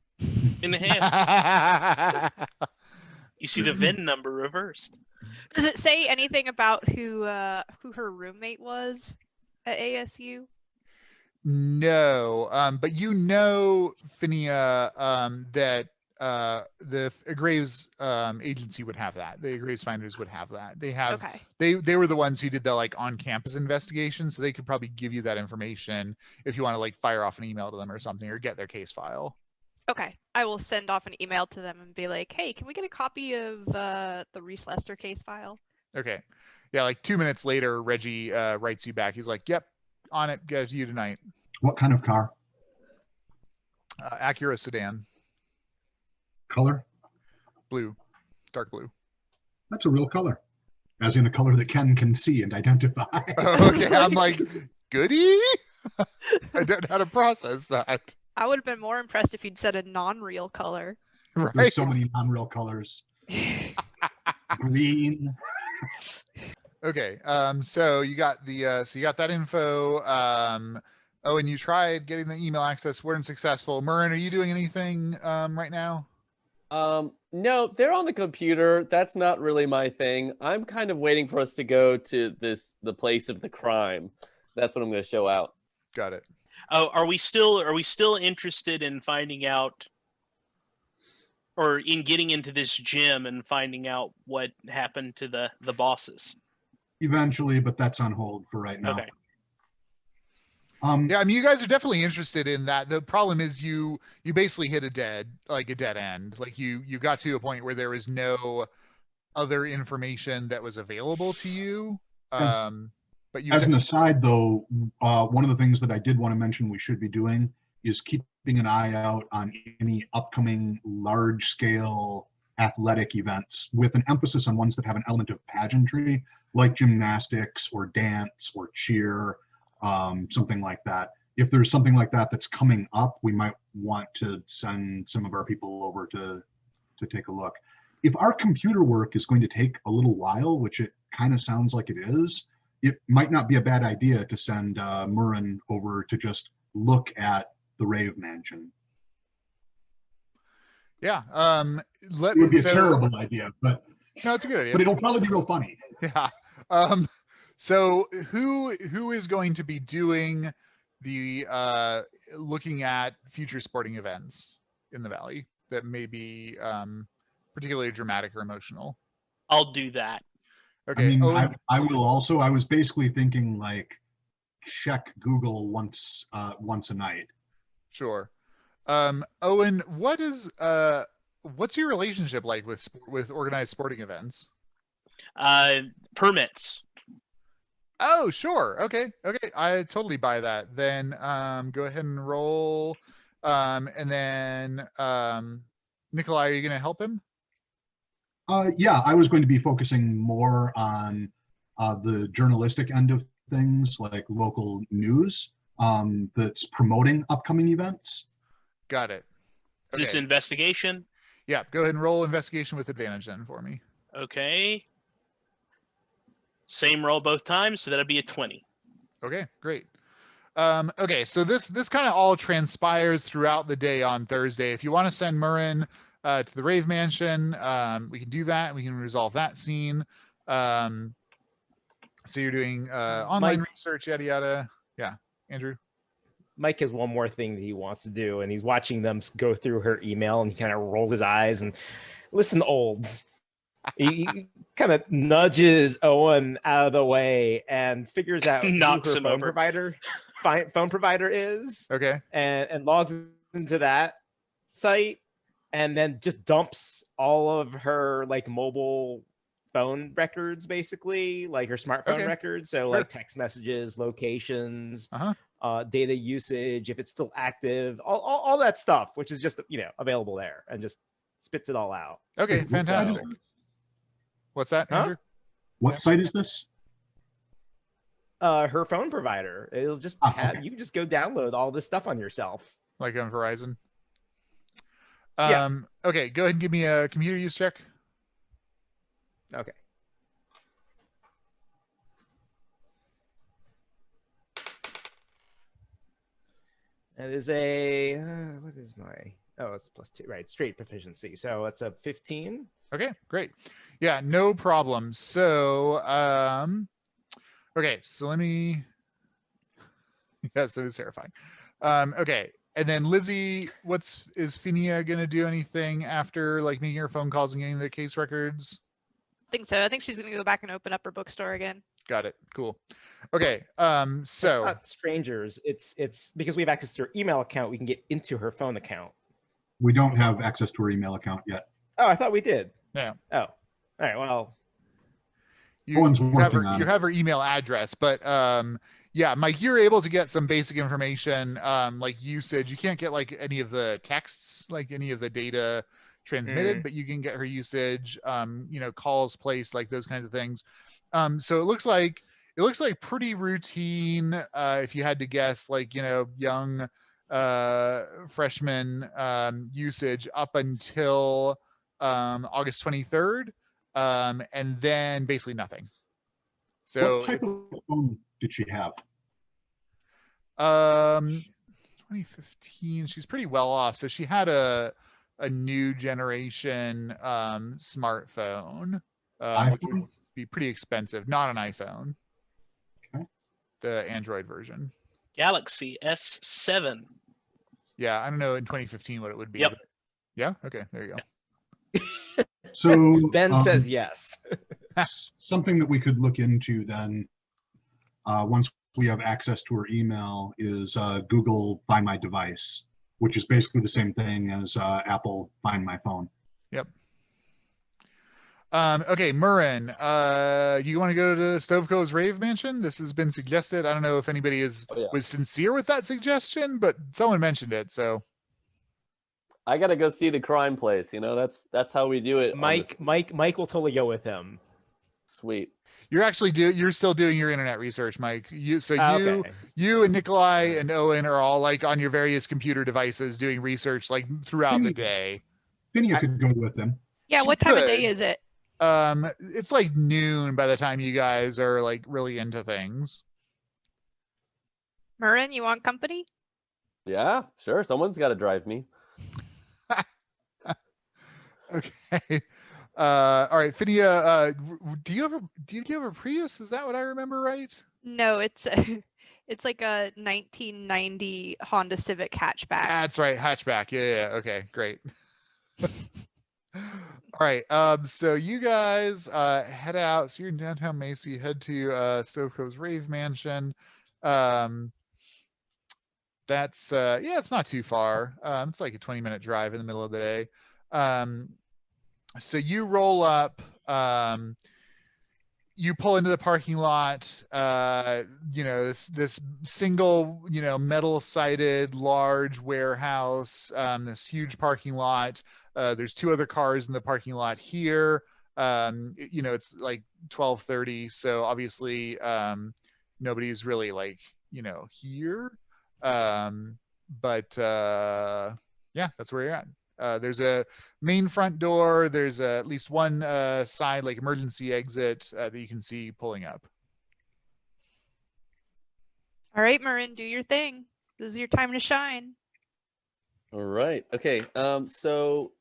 Enhance. You see the VIN number reversed. Does it say anything about who her roommate was at ASU? No, but you know, Finnea, that the Graves agency would have that. The Graves finders would have that. They have. Okay. They were the ones who did the like on-campus investigation, so they could probably give you that information if you want to like fire off an email to them or something, or get their case file. Okay, I will send off an email to them and be like, "Hey, can we get a copy of the Reese Lester case file?" Okay. Yeah, like 2 minutes later, Reggie writes you back. He's like, "Yep, on it. Get it to you tonight." What kind of car? Acura sedan. Color? Blue. Dark blue. That's a real color. As in a color that Ken can see and identify. Okay, I'm like, goody? I don't know how to process that. I would have been more impressed if you'd said a non-real color. Right? There's so many non-real colors. Green. Okay, so you got that info. Owen, you tried getting the email access, weren't successful. Mhurren, are you doing anything right now? No, they're on the computer. That's not really my thing. I'm kind of waiting for us to go to the place of the crime. That's what I'm going to show out. Got it. Oh, are we still interested in finding out, or in getting into this gym and finding out what happened to the bosses? Eventually, but that's on hold for right now. Okay. Yeah, I mean, you guys are definitely interested in that. The problem is you basically hit a dead end. Like you got to a point where there was no other information that was available to you. But you, as an aside, though, one of the things that I did want to mention we should be doing is keeping an eye out on any upcoming large-scale athletic events with an emphasis on ones that have an element of pageantry, like gymnastics or dance or cheer, something like that. If there's something like that that's coming up, we might want to send some of our people over to take a look. If our computer work is going to take a little while, which it kind of sounds like it is, it might not be a bad idea to send Mhurren over to just look at the Rave Mansion. Yeah. Let It would me. be a terrible idea, but No, it's a good idea. it'll probably be real funny. Yeah. So who is going to be doing the looking at future sporting events in the valley that may be particularly dramatic or emotional? I'll do that. Okay. I mean, Owen, I will also. I was basically thinking like check Google once a night. sure. Owen, what's your relationship like with organized sporting events? Permits. Oh, sure. Okay. I totally buy that. Then go ahead and roll. And then Nikolai, are you going to help him? Yeah, I was going to be focusing more on the journalistic end of things, like local news that's promoting upcoming events. Got it. Is this investigation? Yeah, go ahead and roll investigation with advantage then for me. Okay. Same roll both times, so that'll be a 20. Okay, great. Okay, so this kind of all transpires throughout the day on Thursday. If you want to send Mhurren to the Rave Mansion, we can do that. We can resolve that scene. So you're doing online research, yada yada. Yeah, Andrew. Mike has one more thing that he wants to do, and he's watching them go through her email, and he kind of rolls his eyes and listen, Olds. He kind of nudges Owen out of the way and figures out who Knocks her him phone over. phone provider is. Okay. And logs into that site, and then just dumps all of her like mobile phone records, basically, like her smartphone records. So like text messages, locations, data usage, if it's still active, all that stuff, which is just available there, and just spits it all out. Okay, fantastic. What's that, Andrew? What site is this? Her phone provider. It'll just have you just go download all this stuff on yourself. Like on Verizon. Yeah. Okay, go ahead and give me a computer use check. Okay. That is a what is my it's +2, right? Straight proficiency. So it's a 15. Okay, great. Yeah, no problem. So okay, so let me yes, it was terrifying. Okay. And then Lizzie, is Finnea gonna do anything after like making her phone calls and getting the case records? I think so. I think she's gonna go back and open up her bookstore again. Got it. Cool. Okay. So it's not strangers. It's because we have access to her email account. We can get into her phone account. We don't have access to her email account yet. Oh, I thought we did. Yeah. Oh, all right. Well, you have her email address, but yeah, Mike, you're able to get some basic information, like usage. You can't get like any of the texts, like any of the data transmitted, but you can get her usage, calls placed, like those kinds of things. So it looks like pretty routine. If you had to guess, like young freshman usage up until August 23rd, and then basically nothing. So what type of phone did she have? 2015. She's pretty well off. So she had a new generation smartphone, which would be pretty expensive. Not an iPhone. Okay. The Android version. Galaxy S7. Yeah, I don't know in 2015 what it would be. Yep. Yeah. Okay. There you go. So Ben says yes. Something that we could look into then, once we have access to her email, is Google Find My Device, which is basically the same thing as Apple Find My Phone. Yep. Okay, Mhurren, you want to go to Stoveco's Rave Mansion? This has been suggested. I don't know if anybody was sincere with that suggestion, but someone mentioned it, so. I gotta go see the crime place. That's how we do it. Mike will totally go with him. Sweet. You're still doing your internet research, Mike. You and Nikolai and Owen are all like on your various computer devices doing research like throughout the day. Finnea could go with them. Yeah, what time of day is it? It's like noon by the time you guys are like really into things. Mhurren, you want company? Yeah, sure. Someone's got to drive me. Okay. All right, Finnea, do you have a Prius? Is that what I remember right? No, it's it's like a 1990 Honda Civic hatchback. That's right, hatchback. Yeah. Okay, great. All right. So you guys head out. So you're in downtown Macy. Head to Stove Cove's Rave Mansion. That's yeah, it's not too far. It's like a 20-minute drive in the middle of the day. So you roll up. You pull into the parking lot. This single, metal-sided large warehouse. This huge parking lot. There's 2 other cars in the parking lot here. It's like 12:30, so obviously nobody's really here. But yeah, that's where you're at. There's a main front door. There's at least one side emergency exit that you can see pulling up. All right, Mhurren, do your thing. This is your time to shine. All right. Okay. So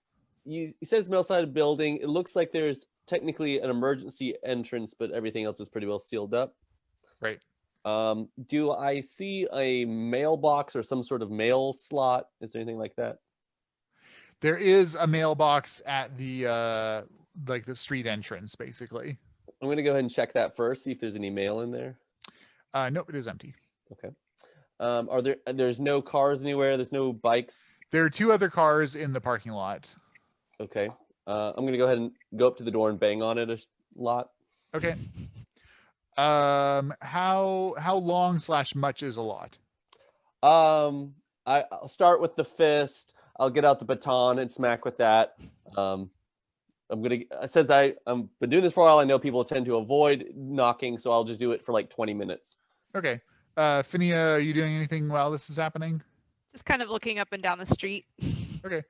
you said it's middle-sided building. It looks like there's technically an emergency entrance, but everything else is pretty well sealed up. Right. Do I see a mailbox or some sort of mail slot? Is there anything like that? There is a mailbox at the the street entrance, basically. I'm going to go ahead and check that first, see if there's any mail in there. Nope, it is empty. Okay. There's no cars anywhere? There's no bikes? There are 2 other cars in the parking lot. Okay. I'm going to go ahead and go up to the door and bang on it a lot. Okay. How long/much is a lot? I'll start with the fist. I'll get out the baton and smack with that. Since I've been doing this for a while, I know people tend to avoid knocking, so I'll just do it for like 20 minutes. Okay. Finnea, are you doing anything while this is happening? Just kind of looking up and down the street. Okay.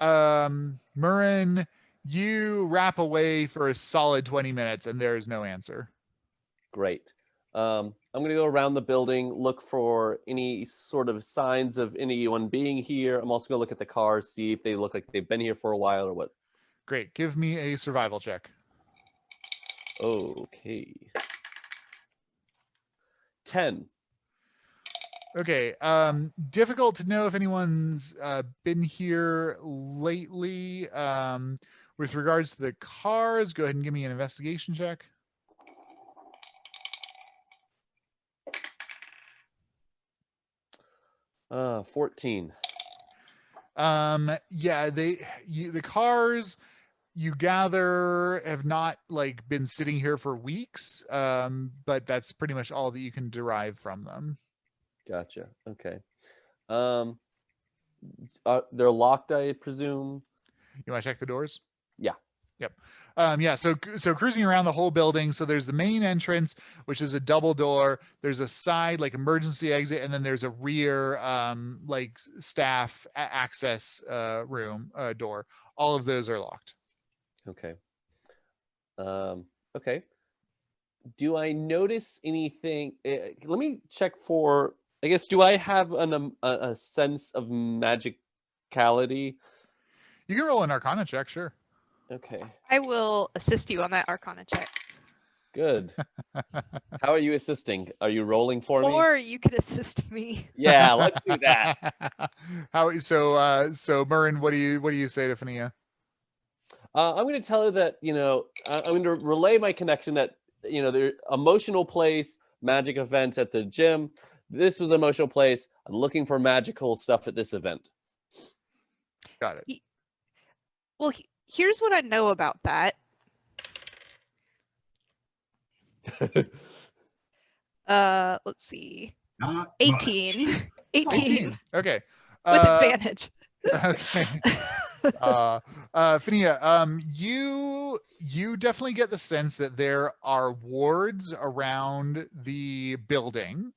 Mhurren, you rap away for a solid 20 minutes and there is no answer. Great. I'm going to go around the building, look for any sort of signs of anyone being here. I'm also going to look at the cars, see if they look like they've been here for a while or what. Great. Give me a survival check. Okay. 10. Okay. Difficult to know if anyone's been here lately. With regards to the cars, go ahead and give me an investigation check. 14. Yeah, the cars you gather have not been sitting here for weeks, but that's pretty much all that you can derive from them. Gotcha. Okay. They're locked, I presume. You want to check the doors? Yeah. Yep. Yeah, so cruising around the whole building, so there's the main entrance, which is a double door. There's a side emergency exit, and then there's a rear staff access room door. All of those are locked. Okay. Okay. Do I notice anything? Let me check for. I guess. Do I have a sense of magicality? You can roll an Arcana check, sure. Okay. I will assist you on that Arcana check. Good. How are you assisting? Are you rolling for me? Or you could assist me. Yeah, let's do that. So Mhurren, what do you say to Finnea? I'm going to tell her that, I'm going to relay my connection that, there's emotional place, magic event at the gym. This was an emotional place. I'm looking for magical stuff at this event. Got it. Well, here's what I know about that. Let's see. 18. 18. Okay. With advantage. Okay. Finnea, you definitely get the sense that there are wards around the building,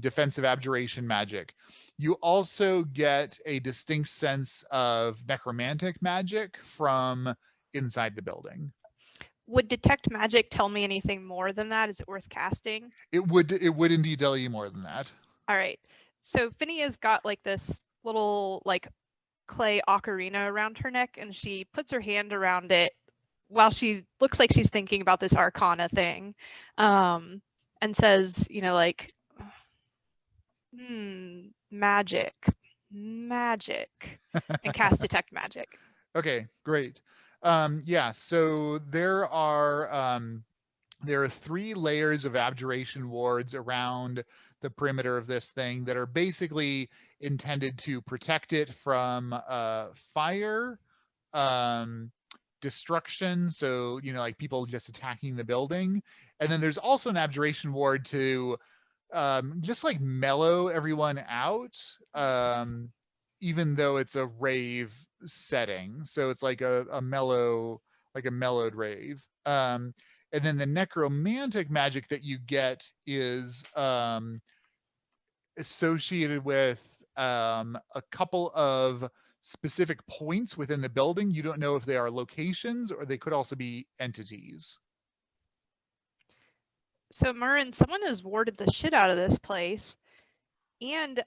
defensive abjuration magic. You also get a distinct sense of necromantic magic from inside the building. Would detect magic tell me anything more than that? Is it worth casting? It would indeed tell you more than that. All right. So Finnea's got like this little like clay ocarina around her neck, and she puts her hand around it while she looks like she's thinking about this arcana thing, and says, you know, like, magic, magic, and cast detect magic. Okay, great. Yeah, so there are 3 layers of abjuration wards around the perimeter of this thing that are basically intended to protect it from fire, destruction, so you know, like people just attacking the building, and then there's also an abjuration ward to just like mellow everyone out, even though it's a rave setting, so it's like a mellow, like a mellowed rave. And then the necromantic magic that you get is associated with a couple of specific points within the building. You don't know if they are locations or they could also be entities. So Mhurren, someone has warded the shit out of this place, and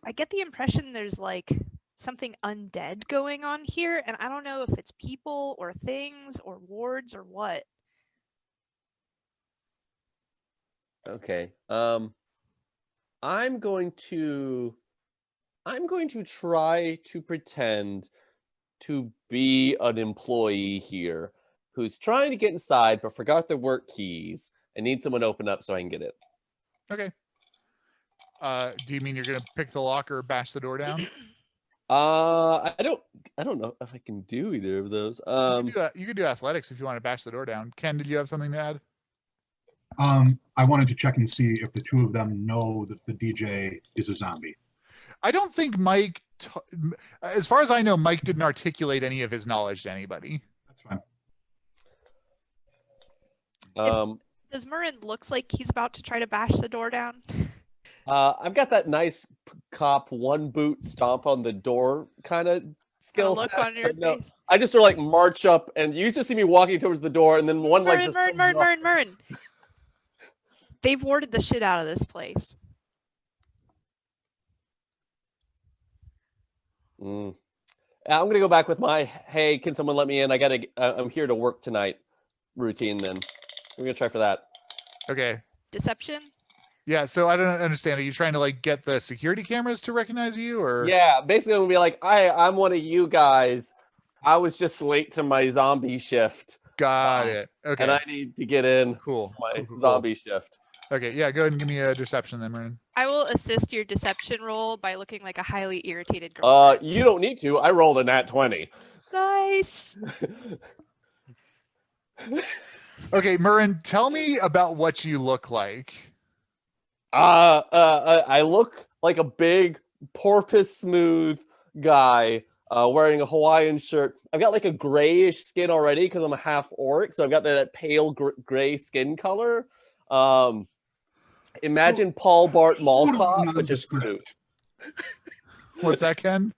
I get the impression there's like something undead going on here, and I don't know if it's people or things or wards or what. Okay. I'm going to try to pretend to be an employee here who's trying to get inside but forgot their work keys and needs someone to open up so I can get it. Okay. Do you mean you're gonna pick the lock or bash the door down? I don't know if I can do either of those. You could do athletics if you want to bash the door down. Ken, did you have something to add? I wanted to check and see if the 2 of them know that the DJ is a zombie. I don't think Mike, as far as I know, Mike didn't articulate any of his knowledge to anybody. That's fine. Does Mhurren looks like he's about to try to bash the door down? I've got that nice cop one boot stomp on the door kind of skill look set. on your No, face. I just sort of like march up, and you used to see me walking towards the door, and then one like just Mhurren. They've warded the shit out of this place. I'm gonna go back with my "Hey, can someone let me in? I'm here to work tonight" routine. Then we're gonna try for that. Okay. Deception? Yeah, so I don't understand. Are you trying to like get the security cameras to recognize you, or? Yeah, basically I'm gonna be like, I'm one of you guys. I was just late to my zombie shift. Got it. Okay. And I need to get in Cool. my Cool. zombie shift. Okay, yeah, go ahead and give me a deception then, Mhurren. I will assist your deception roll by looking like a highly irritated girl. You don't need to. I rolled a nat 20. Nice. Okay, Mhurren, tell me about what you look like. I look like a big porpoise smooth guy wearing a Hawaiian shirt. I've got like a grayish skin already because I'm a half orc, so I've got that pale gray skin color. Imagine Paul Bart Mall Cop, but just smooth. What's that, Ken?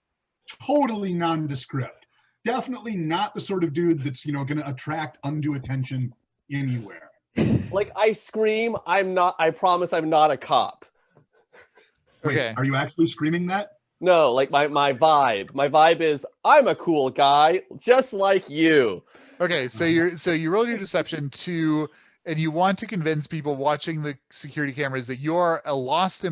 Totally nondescript. Definitely not the sort of dude that's, you know, going to attract undue attention anywhere. Like I scream, I promise I'm not a cop. Wait, Okay. are you actually screaming that? No, like my vibe. My vibe is I'm a cool guy, just like you. Okay, so you roll your deception and you want to convince people watching the security cameras that you're a lost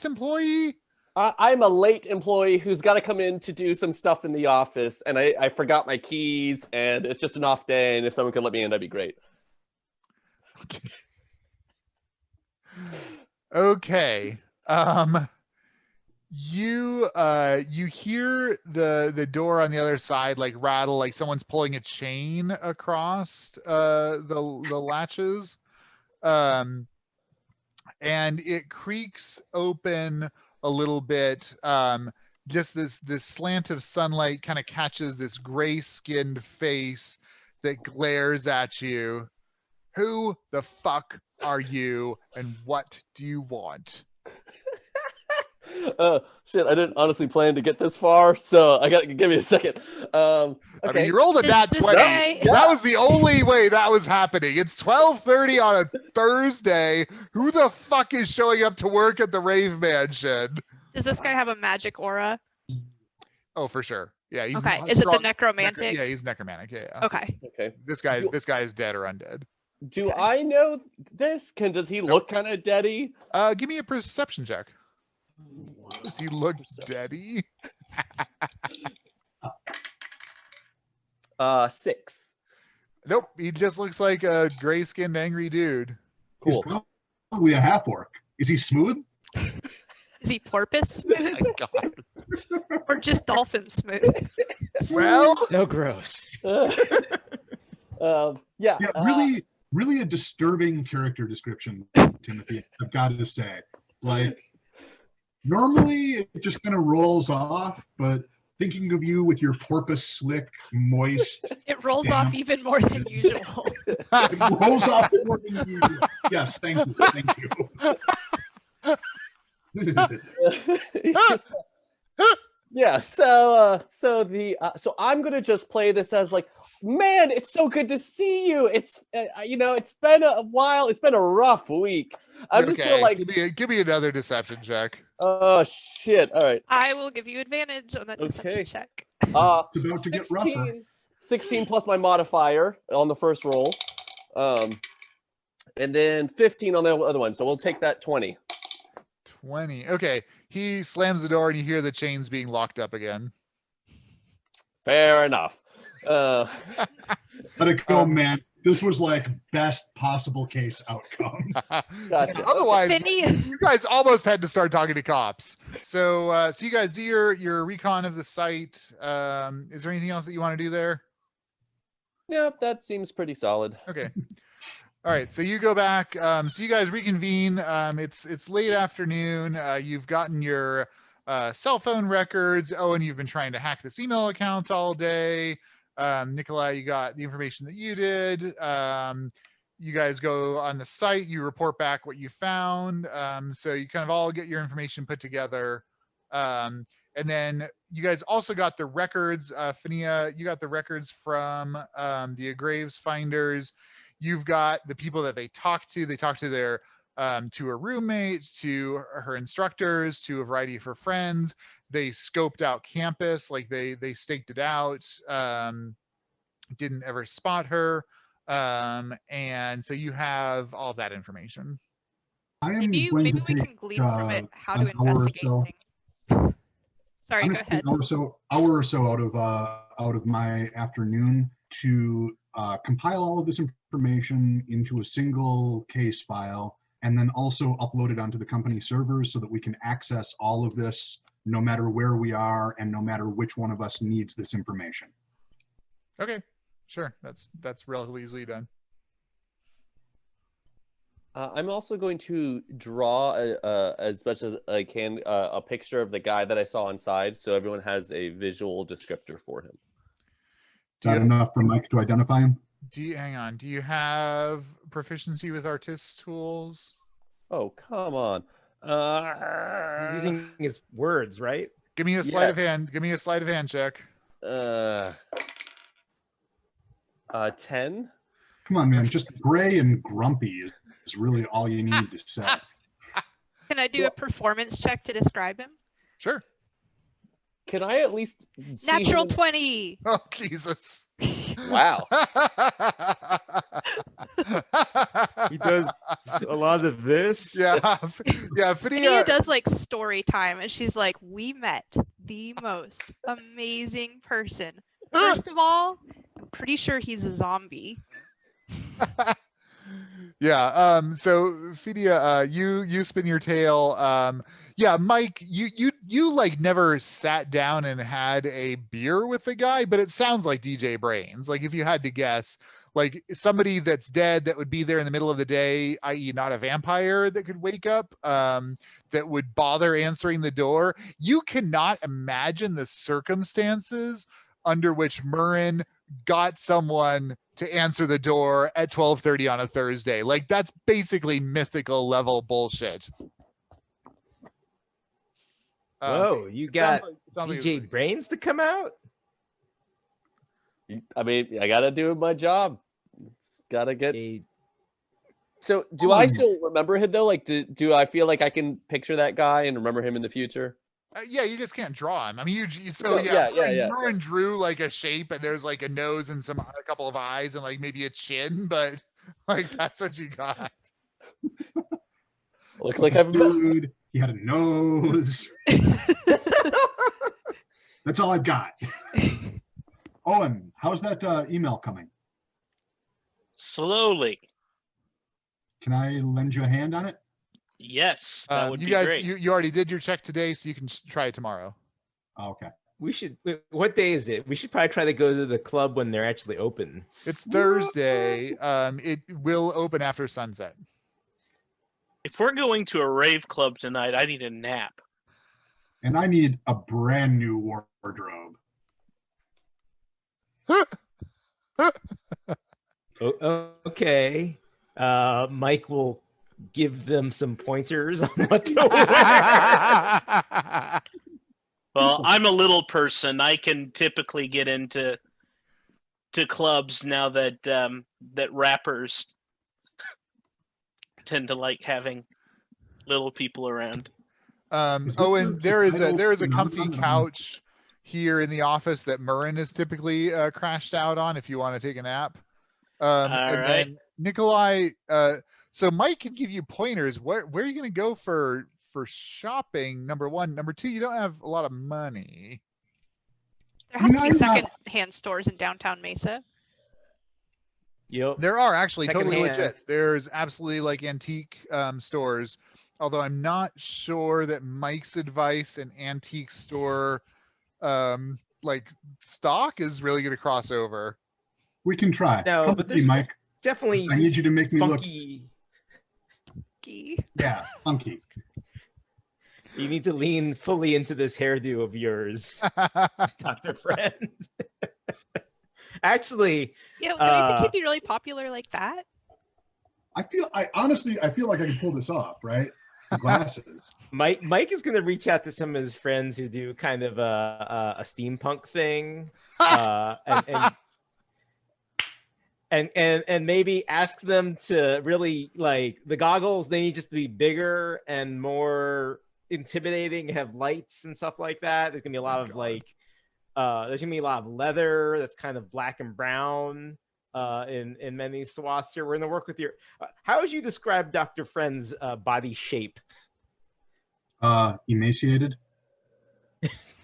employee? I'm a late employee who's got to come in to do some stuff in the office, and I forgot my keys, and it's just an off day, and if someone could let me in, that'd be great. Okay. You hear the door on the other side like rattle, like someone's pulling a chain across the latches, and it creaks open a little bit. Just this slant of sunlight kind of catches this gray-skinned face that glares at you. Who the fuck are you, and what do you want? Shit, I didn't honestly plan to get this far, so I got to give me a second. I mean, Okay. you rolled a nat This 20. guy- That was the only way that was happening. It's 12:30 on a Thursday. Who the fuck is showing up to work at the Rave Mansion? Does this guy have a magic aura? Oh, for sure. Yeah, he's Okay. a Is it the strong- necromantic? Yeah, he's necromantic. Yeah. Okay. Okay. This guy is dead or undead. Do Okay. I know this? Does he look kind of deady? Give me a perception check. Does he look deady? 6. Nope. He just looks like a gray-skinned, angry dude. Cool. He's probably a half orc. Is he smooth? Is he porpoise smooth My God. or just dolphin smooth? Well, So gross. Yeah. Yeah, really a disturbing character description, Timothy, I've got to say. Like, normally it just kind of rolls off, but thinking of you with your porpoise slick, moist, It rolls Yeah. off even more than usual. it rolls off more than usual. Yes, thank you. Yeah, so I'm gonna just play this as like, man, it's so good to see you. It's it's been a while. It's been a rough week. I'm just gonna like, give me another deception check. oh shit. All right. I will give you advantage on that deception Okay. check. It's about to get rougher. 16 plus my modifier on the first roll, and then 15 on the other one. So we'll take that 20. 20. Okay. He slams the door and you hear the chains being locked up again. Fair enough. Let it go, man. This was like best possible case outcome. Gotcha. Otherwise, Finnea, you guys almost had to start talking to cops. So you guys do your recon of the site. Is there anything else that you want to do there? Yeah, that seems pretty solid. Okay. All right, so you go back. So you guys reconvene. It's late afternoon. You've gotten your cell phone records. Owen, you've been trying to hack this email account all day. Nikolai, you got the information that you did. You guys go on the site. You report back what you found. So you kind of all get your information put together. And then you guys also got the records. Finnea, you got the records from the Graves finders. You've got the people that they talked to. They talked to their to her roommate, to her instructors, to a variety of her friends. They scoped out campus, like they staked it out. Didn't ever spot her, and so you have all that information. I am maybe going we to take can glean from it how to an hour or investigate so. things. Sorry, I'm go gonna take ahead. an hour or so out of my afternoon to compile all of this information into a single case file, and then also upload it onto the company servers so that we can access all of this no matter where we are and no matter which one of us needs this information. Okay, sure. That's relatively easily done. I'm also going to draw as much as I can a picture of the guy that I saw inside, so everyone has a visual descriptor for him. Is that enough for Mike to identify him? Hang on. Do you have proficiency with artist's tools? Oh, come on. He's using his words, right? Give me a sleight of Yes. hand. Give me a sleight of hand check. 10. Come on, man. Just gray and grumpy is really all you need to say. Can I do a performance check to describe him? Sure. Can I at least see Natural him? 20. Oh, Jesus. Wow. He does a lot of this. Yeah. Yeah. Finnea Finnea, does like story time, and she's like, "We met the most amazing person. First of all, I'm pretty sure he's a zombie." Yeah. So Finnea, you spin your tail. Yeah, Mike, you like never sat down and had a beer with the guy, but it sounds like DJ Brains. Like if you had to guess, like somebody that's dead that would be there in the middle of the day, i.e., not a vampire that could wake up, that would bother answering the door. You cannot imagine the circumstances under which Mhurren got someone to answer the door at 12:30 on a Thursday. Like that's basically mythical level bullshit. Whoa, you it got sounds like DJ Brains to come out? I mean, I gotta do my job. It's gotta get. A- So, do I still remember him though? Like, do I feel like I can picture that guy and remember him in the future? yeah, you just can't draw him. I mean, No, Mhurren drew like a shape, and there's like a nose and a couple of eyes, and like maybe a chin, but like that's what you got. Look like I've met. Dude, he had a nose. That's all I've got. Owen, how's that email coming? Slowly. Can I lend you a hand on it? Yes, that would You be guys, great. you already did your check today, so you can try it tomorrow. Oh, okay. We should. What day is it? We should probably try to go to the club when they're actually open. It's Thursday. It will open after sunset. If we're going to a rave club tonight, I need a nap. And I need a brand new wardrobe. Okay. Mike will give them some pointers on what to wear. Well, I'm a little person. I can typically get into clubs now that that rappers tend to like having little people around. Owen, there is a comfy phenomenon? couch here in the office that Mhurren is typically crashed out on if you want to take a nap. And right. then Nikolai, so Mike can give you pointers. Where are you going to go for shopping? Number one. Number two, you don't have a lot of money. There has to be I'm not- second-hand stores in downtown Mesa. Yep. There are actually totally Secondhand. legit. There's absolutely like antique stores. Although I'm not sure that Mike's advice and antique store like stock is really going to cross over. We can try. No, Come but with me, there's Mike. definitely I need you to make me look. funky. Yeah, funky. You need to lean fully into this hairdo of yours, Dr. Friend. Actually, Yeah, do you think he'd be really popular like that? I honestly feel like I can pull this off, right? The glasses. Mike is going to reach out to some of his friends who do kind of a steampunk thing, and maybe ask them to really like the goggles. They need just to be bigger and more intimidating, have lights and stuff like that. There's gonna be a lot of there's gonna be a lot of leather that's kind of black and brown in many swaths here. We're gonna work with your. How would you describe Dr. Friend's body shape? Emaciated.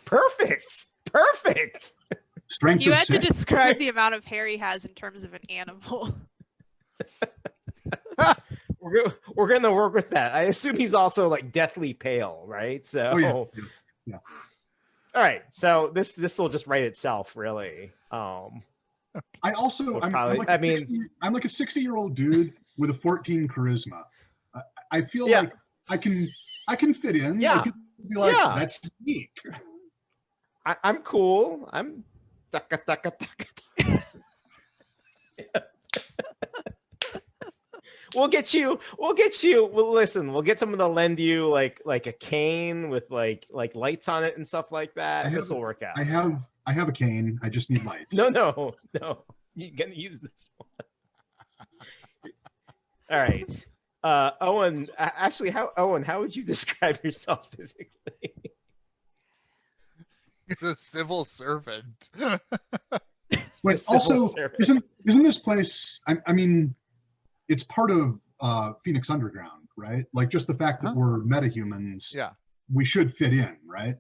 Perfect. Strength You of had to 6. describe the amount of hair he has in terms of an animal. We're gonna work with that. I assume he's also like deathly pale, right? So, Oh, yeah. All right. So this will just write itself, really. I also, Well, I'm probably- like I a mean- 60 I'm like a 60-year-old dude with a 14 charisma. I feel Yeah. like I can fit in. Yeah. Like, people be like, Yeah. that's unique. I'm cool. I'm. Taka, taka, taka, taka. We'll get you. Well, listen. We'll get someone to lend you like a cane with like lights on it and stuff like that. This will work out. I have a cane. I just need lights. No. You're gonna use this one. All right. Owen. Actually, how would you describe yourself physically? He's a civil servant. Wait, Civil also, servant. isn't this place? I mean, it's part of Phoenix Underground, right? Like just the fact that we're metahumans. Yeah. We should fit in, right?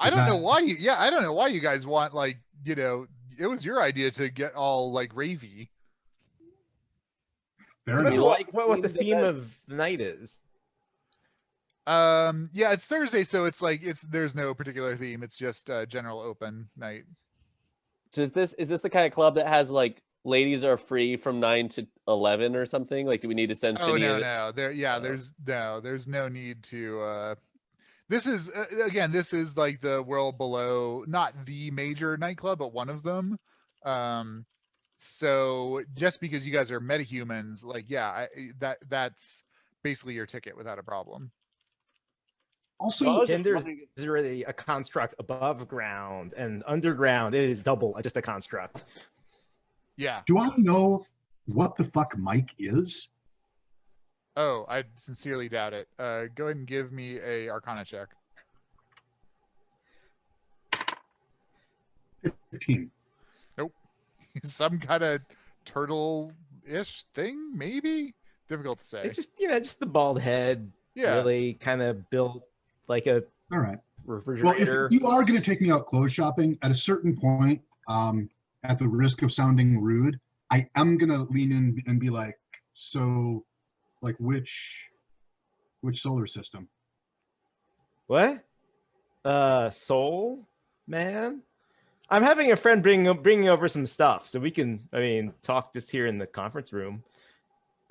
I Is don't know that- why I don't know why you guys want like, it was your idea to get all like ravey. Fair Depends enough. what the themed theme events. of the night is. Yeah, it's Thursday, so it's like there's no particular theme. It's just general open night. So is this the kind of club that has like ladies are free from 9 to 11 or something? Like, do we need to send Oh Finnea? no. There's no need to this is again, this is like the world below, not the major nightclub, but one of them. So just because you guys are metahumans, like that's basically your ticket without a problem. Also, I was just Gender wondering- is really a construct above ground, and underground is double, just a construct. Yeah. do I know what the fuck Mike is? Oh, I sincerely doubt it. Go ahead and give me a Arcana check. 15. Some kind of turtle-ish thing, maybe? Difficult to say. It's just just the bald head, Yeah. really kind of built like a All right. Well, refrigerator. if you are going to take me out clothes shopping, at a certain point, at the risk of sounding rude, I am going to lean in and be like, so, like, which solar system? What? Soul man? I'm having a friend bringing over some stuff, so we can, talk just here in the conference room.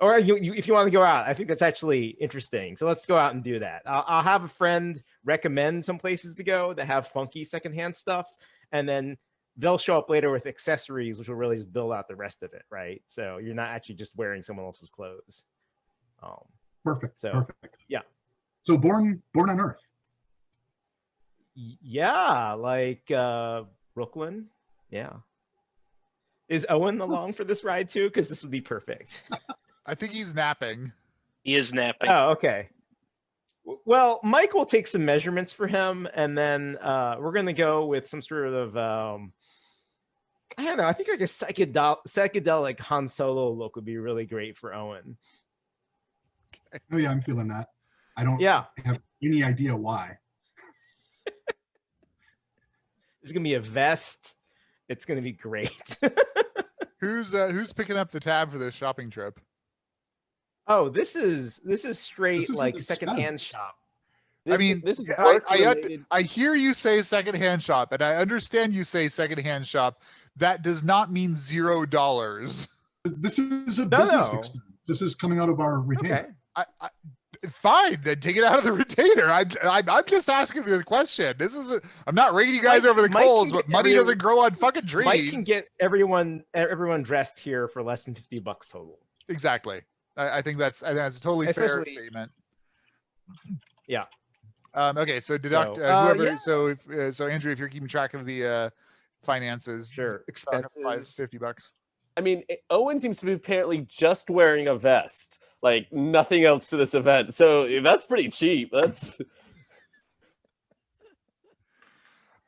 Or if you want to go out, I think that's actually interesting. So let's go out and do that. I'll have a friend recommend some places to go that have funky secondhand stuff, and then they'll show up later with accessories, which will really just build out the rest of it, right? So you're not actually just wearing someone else's clothes. Perfect. So, Perfect. yeah. So born on Earth. Yeah, like Brooklyn. Yeah. Is Owen along for this ride too? Because this would be perfect. I think he's napping. He is napping. Oh, okay. Well, Mike will take some measurements for him, and then we're gonna go with some sort of I don't know. I think like a psychedelic Han Solo look would be really great for Owen. Oh yeah, I'm feeling that. I don't Yeah, have any idea why. there's gonna be a vest. It's gonna be great. Who's picking up the tab for this shopping trip? Oh, this is straight This is like an secondhand expense. shop. I mean, this is I hear you say secondhand shop, and I understand you say secondhand shop. That does not mean $0. This is a No, business no. expense. This is coming out of our retainer. Okay. Fine, then take it out of the retainer. I'm just asking the question. I'm not raiding you guys Mike- over the Mike coals, can but get money every- doesn't grow on fucking trees. Mike can get everyone dressed here for less than $50 total. Exactly. I think that's a totally fair Especially- statement. Yeah. Okay, so deduct So, whoever. yeah. So Andrew, if you're keeping track of the finances, Sure. stock up Expenses. $50. I mean, Owen seems to be apparently just wearing a vest, like nothing else to this event. So that's pretty cheap. That's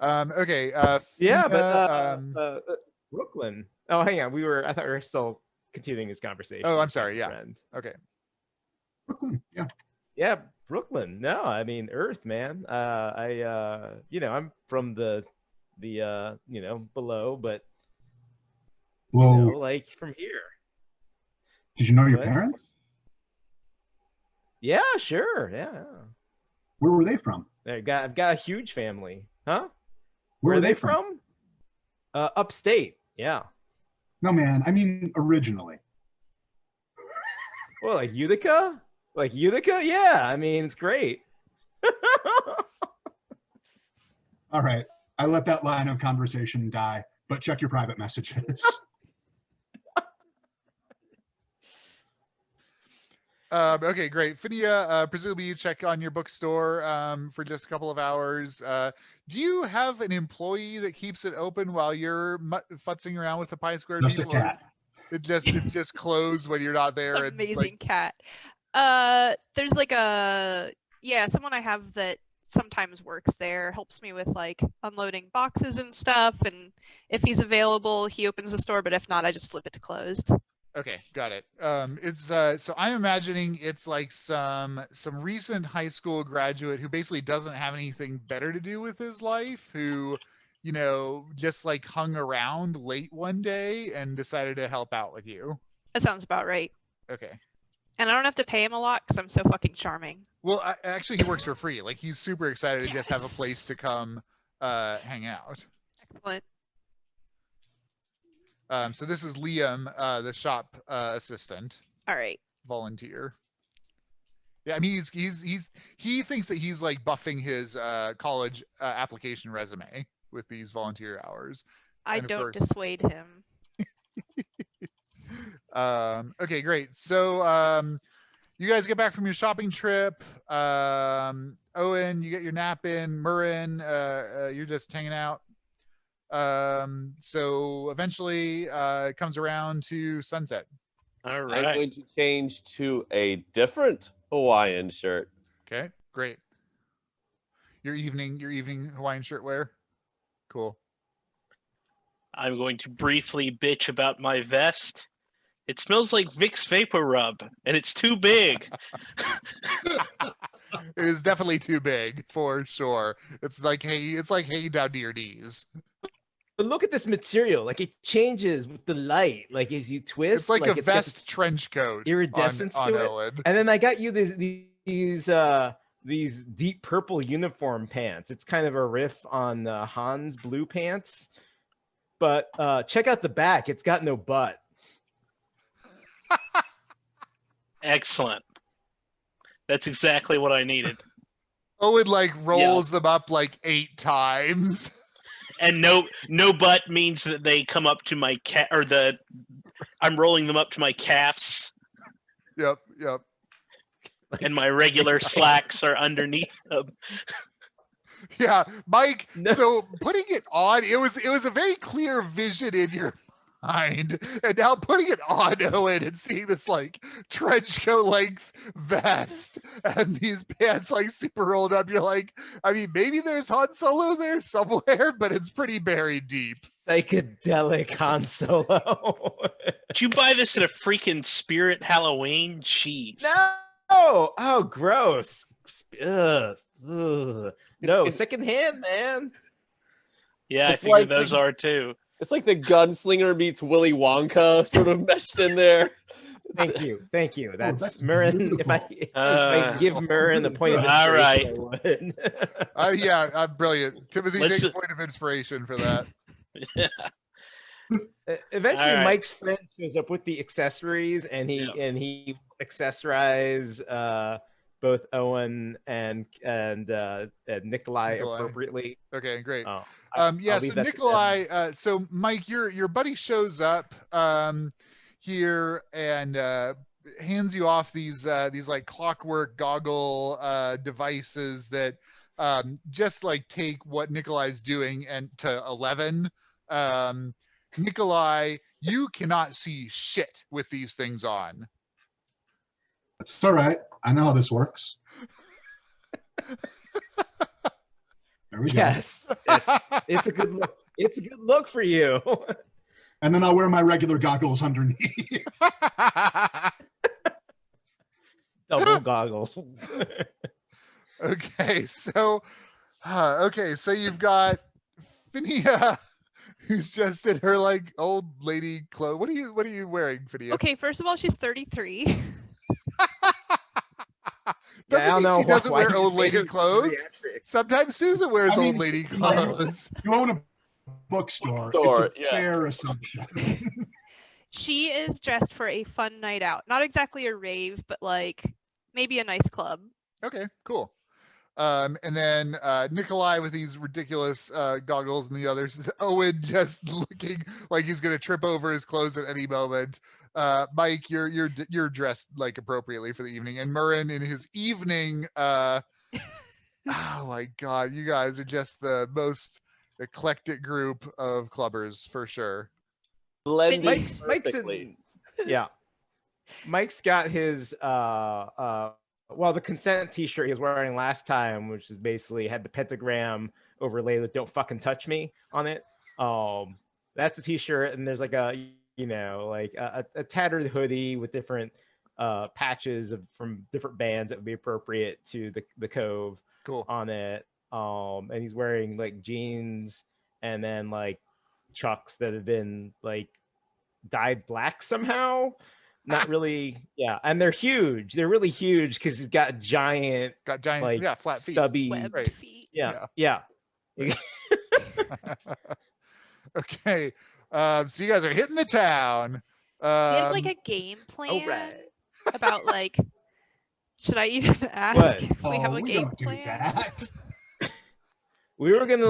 Okay. Yeah, Finnea, but Brooklyn. Oh, hang on. I thought we were still continuing this conversation. Oh, I'm with sorry, my yeah. friend. okay. Brooklyn, yeah. Yeah, Brooklyn. No, I mean Earth, man. I'm from the below, but Well, like from here. did you know your What? parents? Yeah, sure. Yeah. Where were they from? I've got a huge family. Huh? Where Where were are they from? Upstate. Yeah. No, man. I mean, originally. Well, like Utica? Like Utica? Yeah. I mean, it's great. All right. I let that line of conversation die, but check your private messages. Okay, great. Finnea, presumably you check on your bookstore for just a couple of hours. Do you have an employee that keeps it open while you're futzing around with the Pi Square Just a people? Or cat. It's just closed when you're not there. It's and, amazing like, cat. There's like someone I have that sometimes works there, helps me with like unloading boxes and stuff, and if he's available, he opens the store, but if not, I just flip it to closed. Okay, got it. It's so I'm imagining it's like some recent high school graduate who basically doesn't have anything better to do with his life, who, just like hung around late one day and decided to help out with you. That sounds about right. Okay. And I don't have to pay him a lot because I'm so fucking charming. Well, actually, he works for free. Like, he's super excited to just have a place Yes. to come hang out. Excellent. So this is Liam, the shop assistant, All right. volunteer. Yeah, I mean, he thinks that he's like buffing his college application resume with these volunteer hours. I And of don't course- dissuade him. Okay, great. So you guys get back from your shopping trip. Owen, you get your nap in. Mhurren, you're just hanging out. So eventually, it comes around to sunset. All I'm right. going to change to a different Hawaiian shirt. Okay, great. Your evening Hawaiian shirt wear. Cool. I'm going to briefly bitch about my vest. It smells like Vicks Vapor Rub, and it's too big. It is definitely too big for sure. It's like hanging down to your knees. But look at this material. Like it changes with the light. Like as you twist, It's like a it's got this vest trench coat iridescence on to it. Owen. And then I got you these deep purple uniform pants. It's kind of a riff on Han's blue pants. But check out the back. It's got no butt. Excellent. That's exactly what I needed. Owen like rolls them up like 8 times. And no butt means that they come up to my I'm rolling them up to my calves, Yep. and my regular slacks are underneath them. Yeah, Mike. No. So putting it on, it was a very clear vision in your mind, and now putting it on Owen and seeing this like trench coat length vest and these pants like super rolled up, you're like, I mean, maybe there's Han Solo there somewhere, but it's pretty buried deep. Psychedelic Han Solo. Did you buy this at a freaking Spirit Halloween? Jeez. No! Oh, gross. Ugh. No, It's- secondhand, man. Yeah, I It's figure like those are too. It's like the gunslinger meets Willy Wonka sort of meshed in there. Thank you. That's that's Mhurren. If I give Mhurren the point of All right. inspiration, I would. Yeah, brilliant. Timothy Let's- takes point of inspiration for that. Eventually, All right. Mike's friend shows up with the accessories, and he accessorize both Owen and Nikolai appropriately. Okay, great. Oh, Yeah, I'll so leave that to Nikolai, so Mike, your buddy shows up here and hands you off these like clockwork goggle devices that just like take what Nikolai's doing and to 11. Nikolai, you cannot see shit with these things on. It's all right. I know how this works. There we go. Yes, it's a good look. It's a good look for you. And then I'll wear my regular goggles underneath. Double goggles. Okay, so you've got Finnea, who's just in her like old lady clothes. What are you wearing, Finnea? Okay, first of all, she's 33. Doesn't I don't mean know she doesn't why wear you old just made lady her clothes. geriatric. Sometimes Susan wears I mean, old lady you know, clothes. You own a bookstore. Bookstore, It's a yeah. fair assumption. She is dressed for a fun night out. Not exactly a rave, but like maybe a nice club. Okay, cool. And then Nikolai with these ridiculous goggles, and the others. Owen just looking like he's gonna trip over his clothes at any moment. Mike, you're dressed like appropriately for the evening, and Mhurren in his evening. Oh my God, you guys are just the most eclectic group of clubbers for sure. Blending Mike's perfectly. Yeah. Mike's got his well, the consent t-shirt he was wearing last time, which is basically had the pentagram overlaid with "Don't fucking touch me" on it. That's the t-shirt, and there's like a a tattered hoodie with different patches from different bands that would be appropriate to the Cove Cool. on it. And he's wearing like jeans and then like Chucks that have been like dyed black somehow. Not really, yeah. And they're huge. They're really huge because he's got giant, Got giant, like, flat feet. stubby. Webbed right. feet. Yeah. Okay, so you guys are hitting the town. We have like Um, a game plan All right. about like. Should I even ask What? if we have a we game don't do plan? that. We were gonna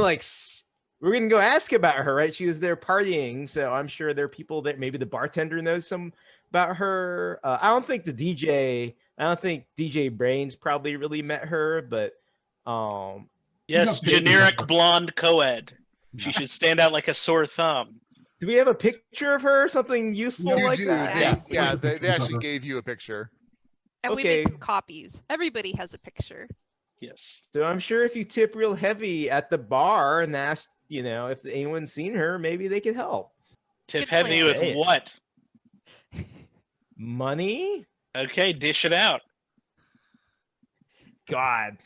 we were gonna go ask about her, right? She was there partying, so I'm sure there are people that maybe the bartender knows some about her. I don't think the DJ I don't think DJ Brains probably really met her, but Yes, Enough generic dating. blonde co-ed. She Yeah. should stand out like a sore thumb. do we have a picture of her? Something useful You like do. that? They, Yes. yeah, Bunch of they pictures of actually her. gave you a picture. And we Okay. made some copies. Everybody has a picture. Yes. So I'm sure if you tip real heavy at the bar and ask, if anyone's seen her, maybe they could help. Tip Good heavy plan. with Say it. what? Money? Okay, dish it out. God.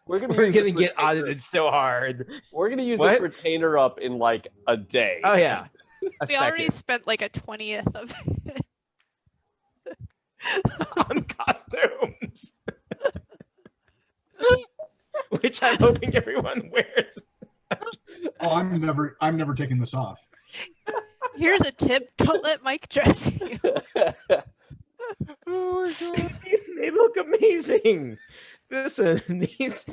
We're gonna, We're use gonna this get retainer- audited so hard. We're gonna use What? this retainer up in like a day. Oh yeah. A We already second. spent like a 20th of it. On costumes. Which I'm hoping everyone wears. Oh, I'm never taking this off. Here's a tip: don't let Mike dress you. Oh my god. They look amazing. Listen, these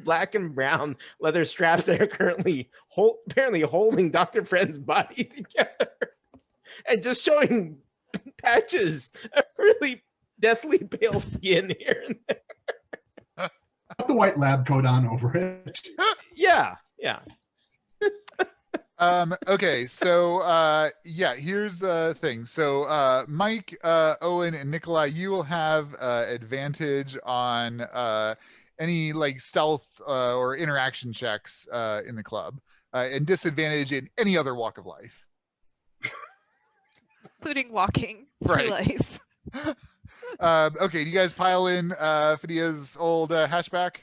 black and brown leather straps that are currently apparently holding Dr. Friend's body together and just showing patches of really deathly pale skin here and there. Put the white lab coat on over it. Yeah. Okay, so yeah, here's the thing. So Mike, Owen, and Nikolai, you will have advantage on any like stealth or interaction checks in the club, and disadvantage in any other walk of life. Including walking through Right. life. Okay, do you guys pile in Fidea's old hatchback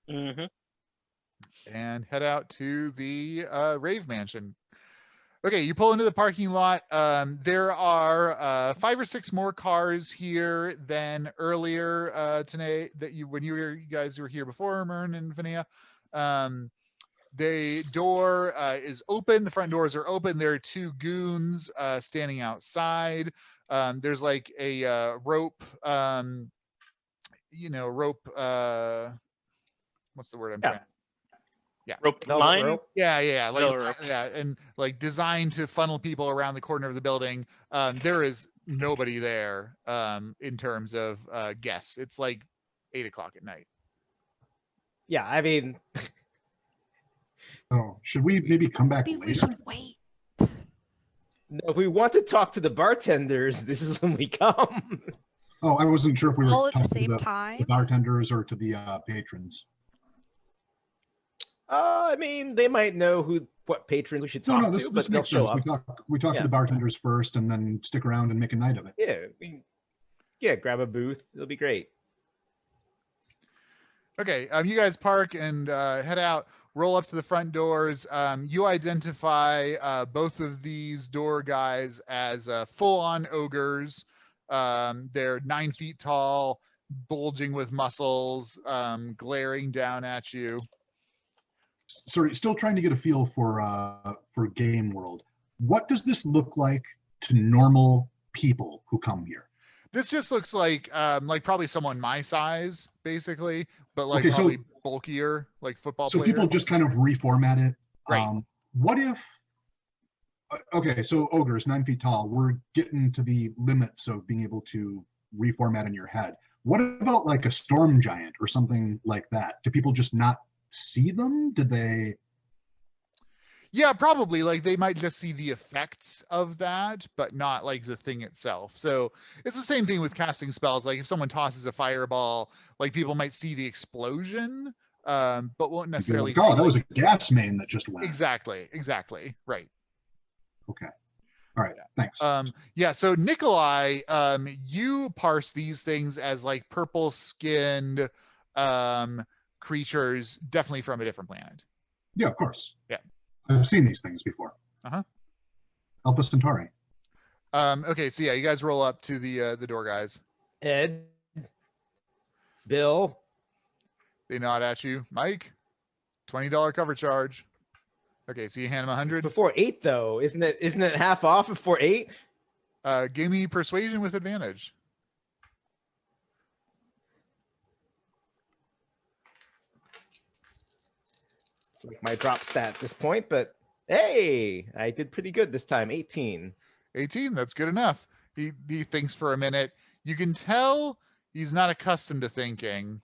Mm-hmm. and head out to the rave mansion? Okay, you pull into the parking lot. There are 5 or 6 more cars here than earlier today. When you guys were here before, Mhurren and Finnea. The door is open. The front doors are open. There are 2 goons standing outside. There's like a rope. Rope. What's the word I'm Yeah. trying? Rope Velvet line. rope. Yeah, like Velvet rope. yeah, and like designed to funnel people around the corner of the building. There is nobody there in terms of guests. It's like 8 o'clock at night. Yeah, I mean, Oh, should we maybe come back Maybe we later? should wait. no, if we want to talk to the bartenders, this is when we come. Oh, I wasn't sure if we All were at the talking same to the time. bartenders or to the patrons. I mean, they might know what patrons we should No, talk no, this to, but they'll makes show sense. up. We talk Yeah. to the bartenders first and then stick around and make a night of it. Yeah, grab a booth. It'll be great. Okay, you guys park and head out. Roll up to the front doors. You identify both of these door guys as full-on ogres. They're 9 feet tall, bulging with muscles, glaring down at you. Sorry, still trying to get a feel for Game World. What does this look like to normal people who come here? This just looks like probably someone my size, basically, but like Okay, so- probably bulkier, like football So player. people just kind of reformat it. Right. What if? Okay, so ogres 9 feet tall. We're getting to the limits of being able to reformat in your head. What about like a storm giant or something like that? Do people just not see them? Do they? Yeah, probably. Like they might just see the effects of that, but not like the thing itself. So it's the same thing with casting spells. Like if someone tosses a fireball, like people might see the explosion, but won't Be necessarily like, oh, see. that was Like, a gas main that just went. exactly. Right. Okay. All right. Thanks. Yeah. So Nikolai, you parse these things as like purple-skinned creatures, definitely from a different planet. Yeah, of course. Yeah. I've seen these things before. Uh-huh. Alpha Centauri. Okay, so yeah, you guys roll up to the door guys. Ed, Bill, They nod at you. Mike, $20 cover charge. Okay, so you hand him 100. before 8 though, isn't it half off before 8? Give me persuasion with advantage. It's like my drop stat at this point, but hey, I did pretty good this time. 18. 18, that's good enough. He thinks for a minute. You can tell he's not accustomed to thinking,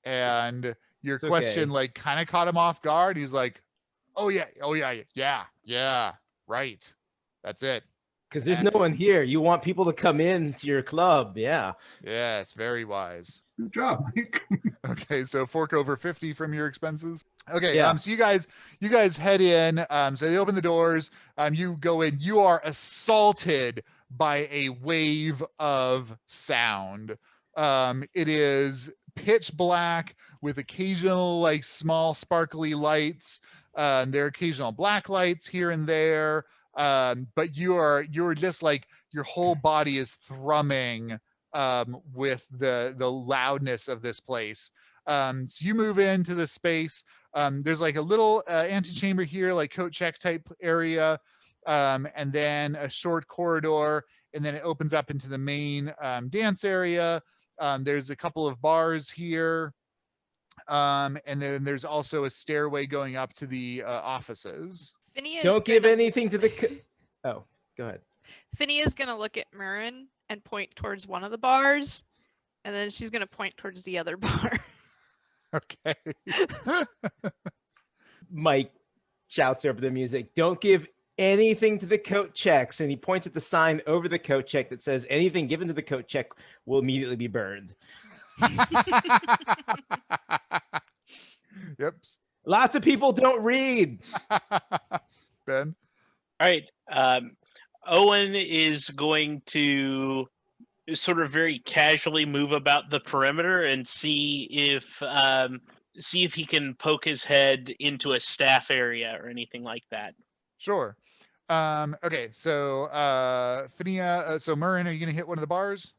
and your It's question okay. like kind of caught him off guard. He's like, oh yeah, right. That's it. Because there's no one here. You want people to come in to your club. Yeah. Yes, very wise. Good job, Mike. Okay, so fork over 50 from your expenses. Okay, Yeah. so you guys head in. So they open the doors. You go in. You are assaulted by a wave of sound. It is pitch black with occasional like small sparkly lights. There are occasional black lights here and there. But you're just like your whole body is thrumming with the loudness of this place. So you move into the space. There's like a little antechamber here, like coat check type area, and then a short corridor, and then it opens up into the main dance area. There's a couple of bars here, and then there's also a stairway going up to the offices. Finnea Don't give anything to the. Oh, go ahead. Finnea's gonna look at Mhurren and point towards one of the bars, and then she's gonna point towards the other bar. Okay. Mike shouts over the music, "Don't give anything to the coat checks." And he points at the sign over the coat check that says, "Anything given to the coat check will immediately be burned." Yep. Lots of people don't read. Ben. All right. Owen is going to sort of very casually move about the perimeter and see if he can poke his head into a staff area or anything like that. Sure. Okay, so Finnea, so Mhurren, are you gonna hit one of the bars?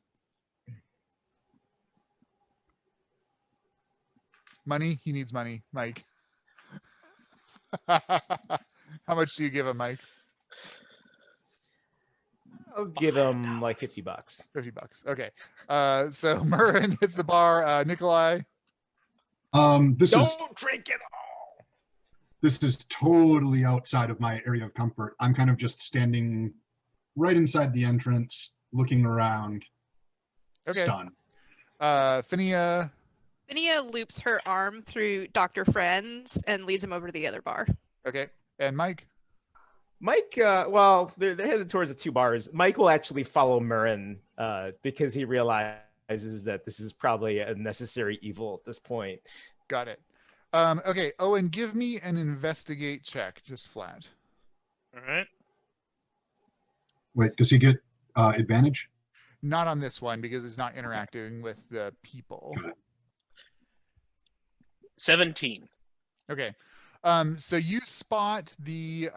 Money? He needs money, Mike. How much do you give him, Mike? I'll give him like $50. $50. Okay. So Mhurren hits the bar. Nikolai. Don't drink it all. This is totally outside of my area of comfort. I'm kind of just standing right inside the entrance, looking around, Okay. stunned. Finnea. Finnea loops her arm through Dr. Friends and leads him over to the other bar. Okay. And Mike. Mike, well, they're headed towards the two bars. Mike will actually follow Mhurren because he realizes that this is probably a necessary evil at this point. Got it. Okay, Owen, give me an investigate check, just flat. All right. Wait, does he get advantage? Not on this one because it's not interacting with the people. 17. Okay. So you spot the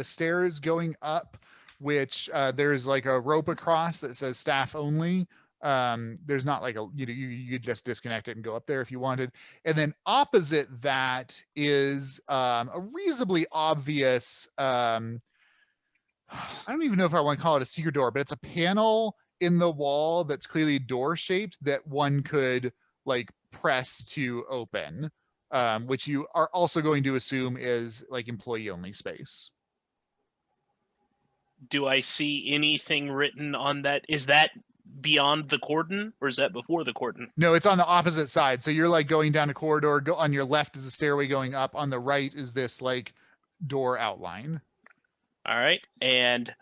stairs going up, which there's like a rope across that says staff only. There's not like you could just disconnect it and go up there if you wanted. And then opposite that is a reasonably obvious, I don't even know if I want to call it a secret door, but it's a panel in the wall that's clearly door shaped that one could like press to open. Which you are also going to assume is like employee only space. Do I see anything written on that? Is that beyond the cordon or is that before the cordon? No, it's on the opposite side. So you're like going down a corridor. On your left is a stairway going up. On the right is this like door outline. All right. And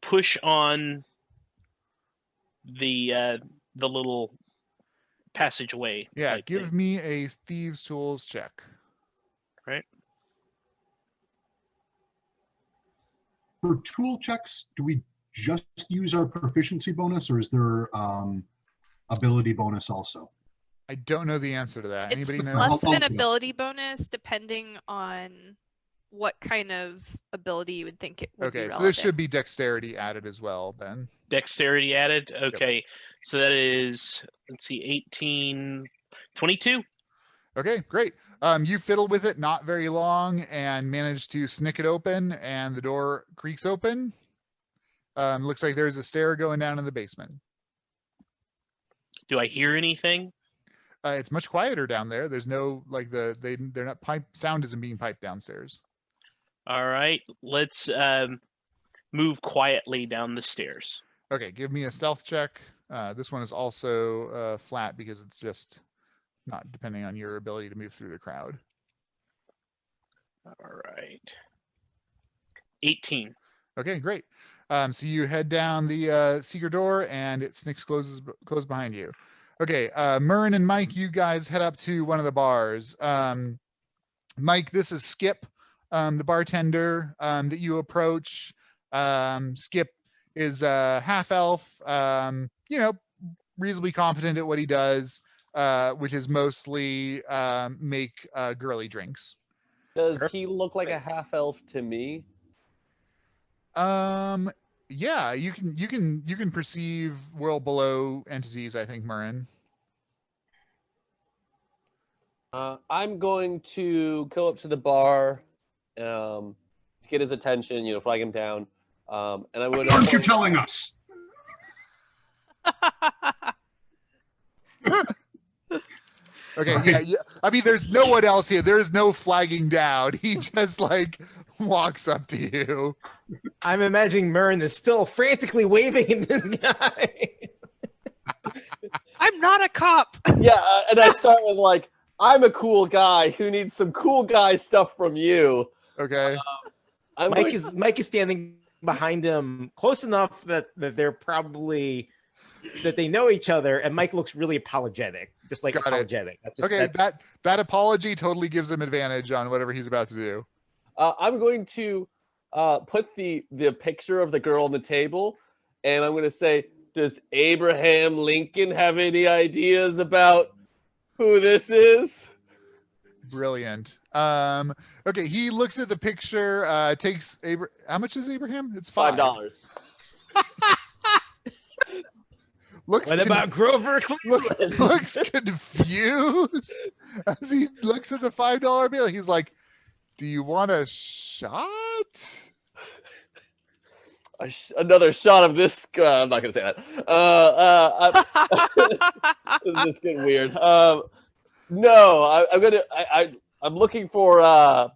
push on the little passageway. Yeah, give me a thieves tools check. Right. For tool checks, do we just use our proficiency bonus, or is there ability bonus also? I don't know the answer to that. It's Anybody know? plus I'll an look it up. ability bonus depending on what kind of ability you would think it would be Okay, so relevant. there should be dexterity added as well, Ben. Dexterity added. Okay. So that is, let's see, 18, 22. Okay, great. You fiddle with it not very long and manage to snick it open, and the door creaks open. Looks like there's a stair going down in the basement. Do I hear anything? It's much quieter down there. There's no like they're not sound isn't being piped downstairs. All right. Let's move quietly down the stairs. Okay, give me a stealth check. This one is also flat because it's just not depending on your ability to move through the crowd. All right. 18. Okay, great. So you head down the secret door, and it snicks closed behind you. Okay, Mhurren and Mike, you guys head up to one of the bars. Mike, this is Skip, the bartender that you approach. Skip is a half elf, reasonably competent at what he does, which is mostly make girly drinks. Does he look like a half elf to me? Yeah, you can perceive world below entities, I think, Mhurren. I'm going to go up to the bar, get his attention, flag him down, and I'm going to. Aren't you telling us? Okay, yeah. I mean, there's no one else here. There's no flagging down. He just walks up to you. I'm imagining Mhurren is still frantically waving at this guy. I'm not a cop. Yeah, and I start with I'm a cool guy who needs some cool guy stuff from you. Okay. Mike is standing behind him close enough that they're probably that they know each other, and Mike looks really apologetic, just Got apologetic. That's just, okay, that apology totally gives him advantage on whatever he's about to do. I'm going to put the picture of the girl on the table, and I'm going to say, does Abraham Lincoln have any ideas about who this is? Brilliant. Okay, he looks at the picture, takes how much is Abraham? It's $5. What about Grover? Looks confused as he looks at the $5 bill. He's like, "Do you want a shot?" Another shot of this. I'm not gonna say that. This is just getting weird. No, I'm looking for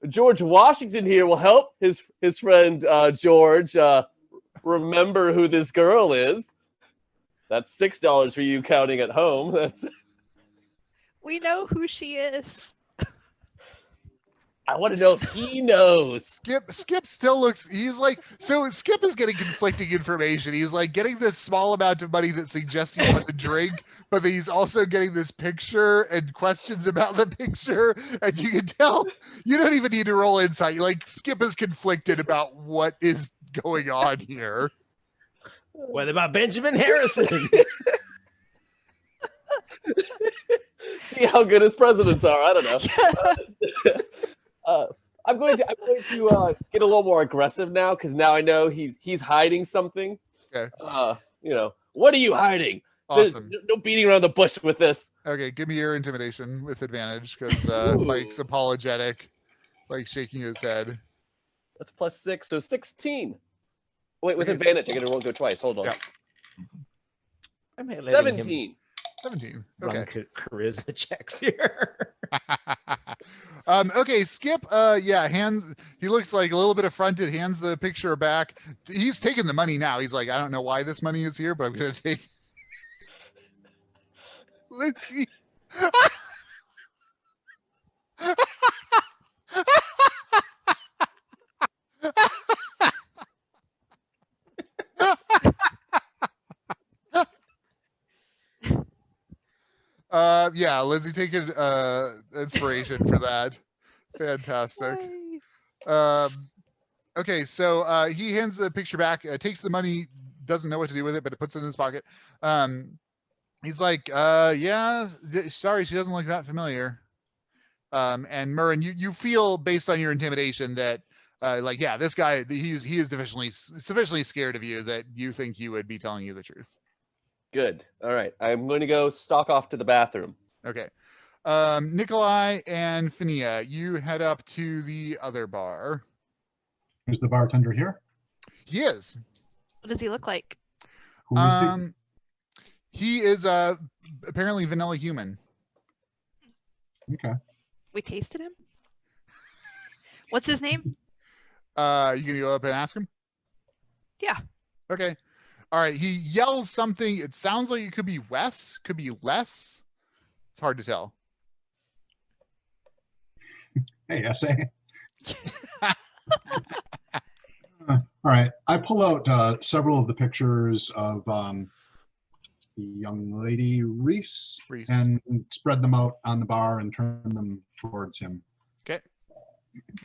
George Washington here will help his friend George remember who this girl is. That's $6 for you counting at home. That's. We know who she is. I want to know if he knows. Skip still looks. He's so Skip is getting conflicting information. He's getting this small amount of money that suggests he wants a drink, but then he's also getting this picture and questions about the picture, and you can tell you don't even need to roll insight. Skip is conflicted about what is going on here. What about Benjamin Harrison? See how good his presidents are. I don't know. I'm going to get a little more aggressive now because now I know he's hiding something. Okay. What are you hiding? Awesome. There's no beating around the bush with this. Okay, give me your intimidation with advantage because Mike's apologetic, shaking his head. That's +6, so 16. Wait, with advantage, I'm gonna go twice. Hold on. Yeah. 17. 17. Okay. Run charisma checks here. Okay, Skip. He looks a little bit affronted. Hands the picture back. He's taking the money now. He's I don't know why this money is here, but I'm gonna take. Lizzie. Lizzie taking inspiration for that. Fantastic. Okay, so he hands the picture back, takes the money, doesn't know what to do with it, but it puts it in his pocket. He's sorry, she doesn't look that familiar. And Mhurren, you feel based on your intimidation that this guy, he is sufficiently scared of you that you think he would be telling you the truth. Good. All right. I'm going to go stalk off to the bathroom. Okay. Nikolai and Finnea, you head up to the other bar. Is the bartender here? He is. What does he look like? Who is he? He is apparently vanilla human. Okay. We tasted him? What's his name? You gonna go up and ask him? Yeah. Okay. All right. He yells something. It sounds like it could be Wes, could be less. It's hard to tell. Hey, SA. All right. I pull out several of the pictures of the young lady, Reese, Reese. and spread them out on the bar and turn them towards him. Okay.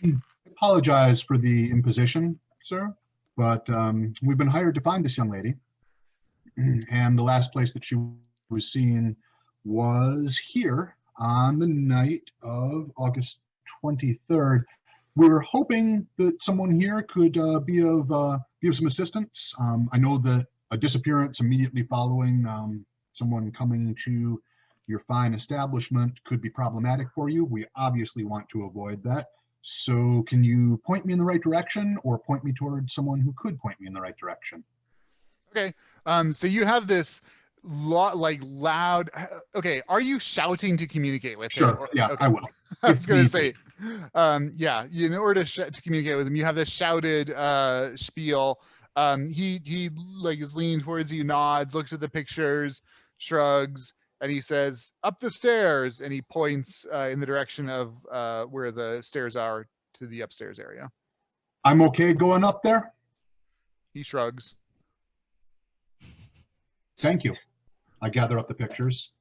I apologize for the imposition, sir, but we've been hired to find this young lady. And the last place that she was seen was here on the night of August 23rd. We were hoping that someone here could be of some assistance. I know that a disappearance immediately following someone coming to your fine establishment could be problematic for you. We obviously want to avoid that. So can you point me in the right direction or point me towards someone who could point me in the right direction? Okay. So you have this loud. Okay. Are you shouting to communicate with him? Sure. Yeah, okay. I will. I was going to If say, yeah, in order to communicate with him, you have this shouted spiel. He like is leaning towards you, nods, looks at the pictures, shrugs, and he says, "Up the stairs," and he points in the direction of where the stairs are to the upstairs area. I'm okay going up there? He shrugs. Thank you. I gather up the pictures.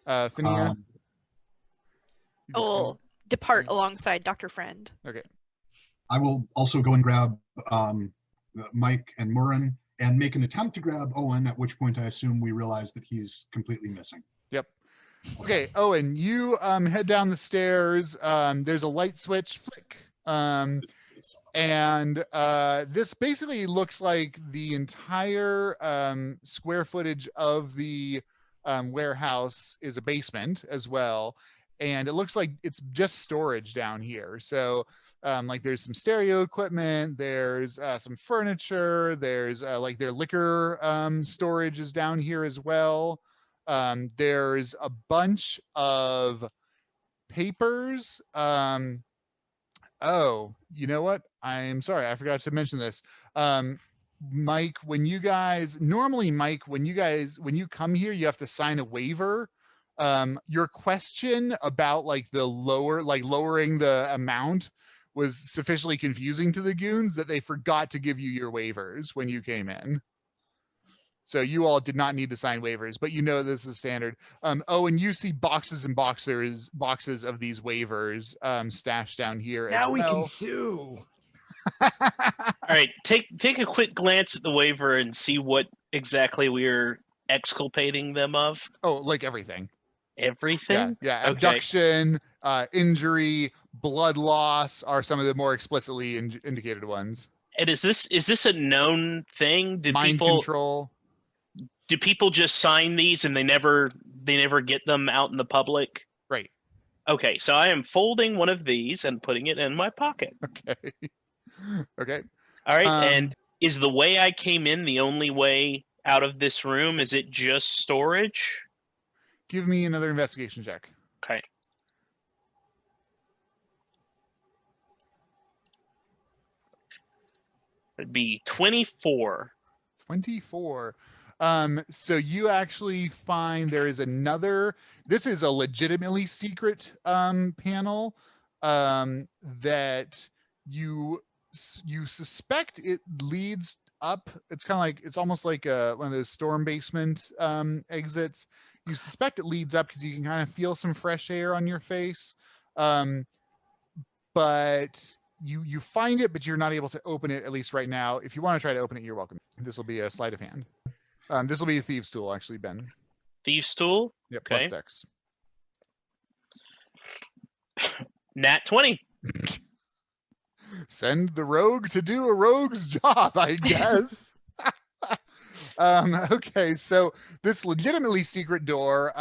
Finnea. You just Oh, depart alongside Dr. Friend. Okay. I will also go and grab Mike and Mhurren and make an attempt to grab Owen, at which point I assume we realize that he's completely missing. Yep. Okay, Owen, you head down the stairs. There's a light switch, flick. And this basically looks like the entire square footage of the warehouse is a basement as well. And it looks like it's just storage down here. So like there's some stereo equipment, there's some furniture, there's like their liquor storage is down here as well. There's a bunch of papers. Oh, you know what? I'm sorry, I forgot to mention this. Mike, when you come here, you have to sign a waiver. Your question about like lowering the amount was sufficiently confusing to the goons that they forgot to give you your waivers when you came in. So you all did not need to sign waivers, but you know this is standard. Oh, and you see boxes and boxes of these waivers stashed down here. Now as we well. can sue. All right, take a quick glance at the waiver and see what exactly we're exculpating them of. Oh, like everything. Everything? Yeah. Okay. Abduction, injury, blood loss are some of the more explicitly indicated ones. And is this a known thing? Mind control. Do people just sign these and they never get them out in the public? Right. Okay, so I am folding one of these and putting it in my pocket. Okay. Okay. All right, and is the way I came in the only way out of this room? Is it just storage? Give me another investigation check. Okay. It'd be 24. 24. So you actually find there is another, this is a legitimately secret panel that you suspect it leads up. It's kind of like, it's almost like one of those storm basement exits. You suspect it leads up because you can kind of feel some fresh air on your face. But you find it, but you're not able to open it, at least right now. If you want to try to open it, you're welcome. This will be a sleight of hand. This will be a thieves' tool, actually, Ben. Thieves' tool? Yep, Okay. plus dex. Nat 20. Send the rogue to do a rogue's job, I guess. Okay, so this legitimately secret door,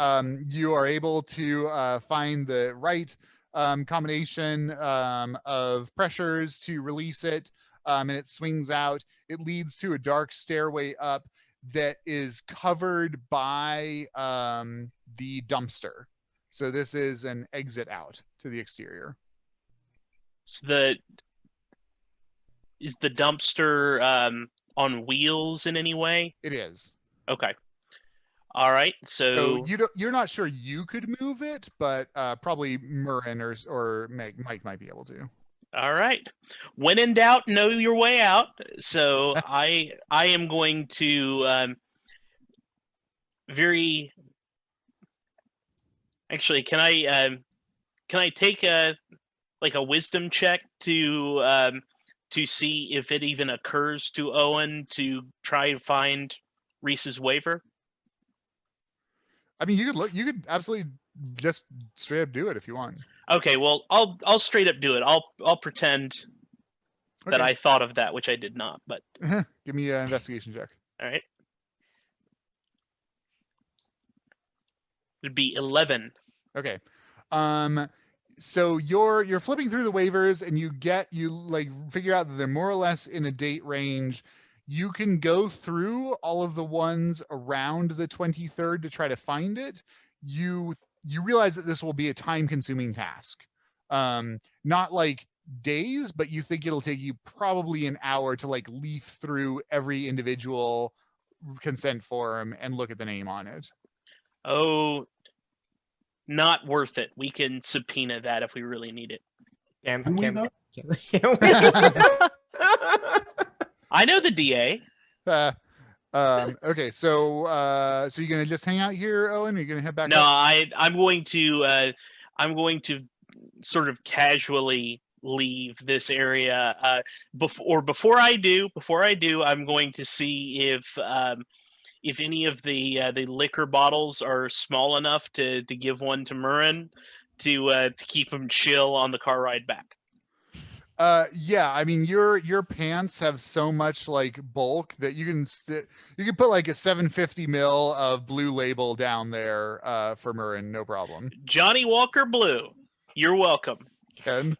you are able to find the right combination of pressures to release it, and it swings out. It leads to a dark stairway up that is covered by the dumpster. So this is an exit out to the exterior. So is the dumpster on wheels in any way? It is. Okay. All right. So So you're not sure you could move it, but probably Mhurren or Mike might be able to. all right. When in doubt, know your way out. So I am going to very actually can I take a wisdom check to see if it even occurs to Owen to try to find Reese's waiver? I mean, you could absolutely just straight up do it if you want. Okay, well, I'll straight up do it. I'll pretend that Okay. I thought of that, which I did not. But Give me an investigation check. all right, it'd be 11. Okay. So you're flipping through the waivers and you figure out that they're more or less in a date range. You can go through all of the ones around the 23rd to try to find it. You realize that this will be a time-consuming task. Not like days, but you think it'll take you probably an hour to leaf through every individual consent form and look at the name on it. Oh, not worth it. We can subpoena that if we really need it. Can we, though? I know the DA. Okay, so you're gonna just hang out here, Owen? Or are you gonna head back? No, up? I'm going to sort of casually leave this area. Before I do, I'm going to see if any of the liquor bottles are small enough to give one to Mhurren to keep him chill on the car ride back. Yeah, I mean your pants have so much bulk that you can put a 750 ml of Blue Label down there for Mhurren, no problem. Johnny Walker Blue, you're welcome. Ken?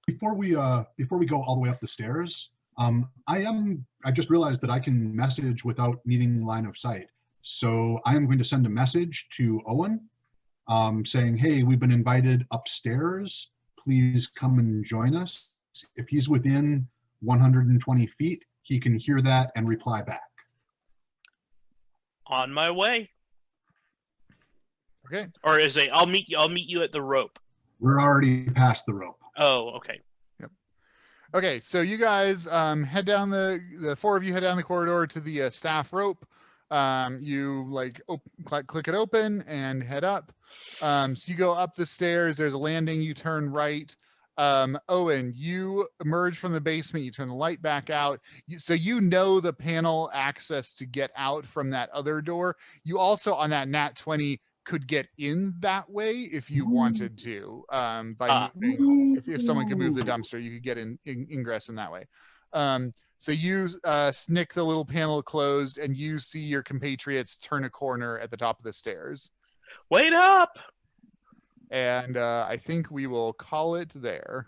Before we go all the way up the stairs, I just realized that I can message without needing line of sight. So I am going to send a message to Owen saying, hey, we've been invited upstairs. Please come and join us. If he's within 120 feet, he can hear that and reply back. On my way. Okay. Or is it? I'll meet you at the rope. We're already past the rope. Oh, okay. Yep. Okay, so you guys head down the four of you head down the corridor to the staff rope. You click it open and head up. So you go up the stairs. There's a landing. You turn right. Owen, you emerge from the basement. You turn the light back out. So you know the panel access to get out from that other door. You also on that nat 20 could get in that way if you wanted to. By moving, if someone could move the dumpster, you could get ingress in that way. So you snick the little panel closed, and you see your compatriots turn a corner at the top of the stairs. Wait up! And I think we will call it there.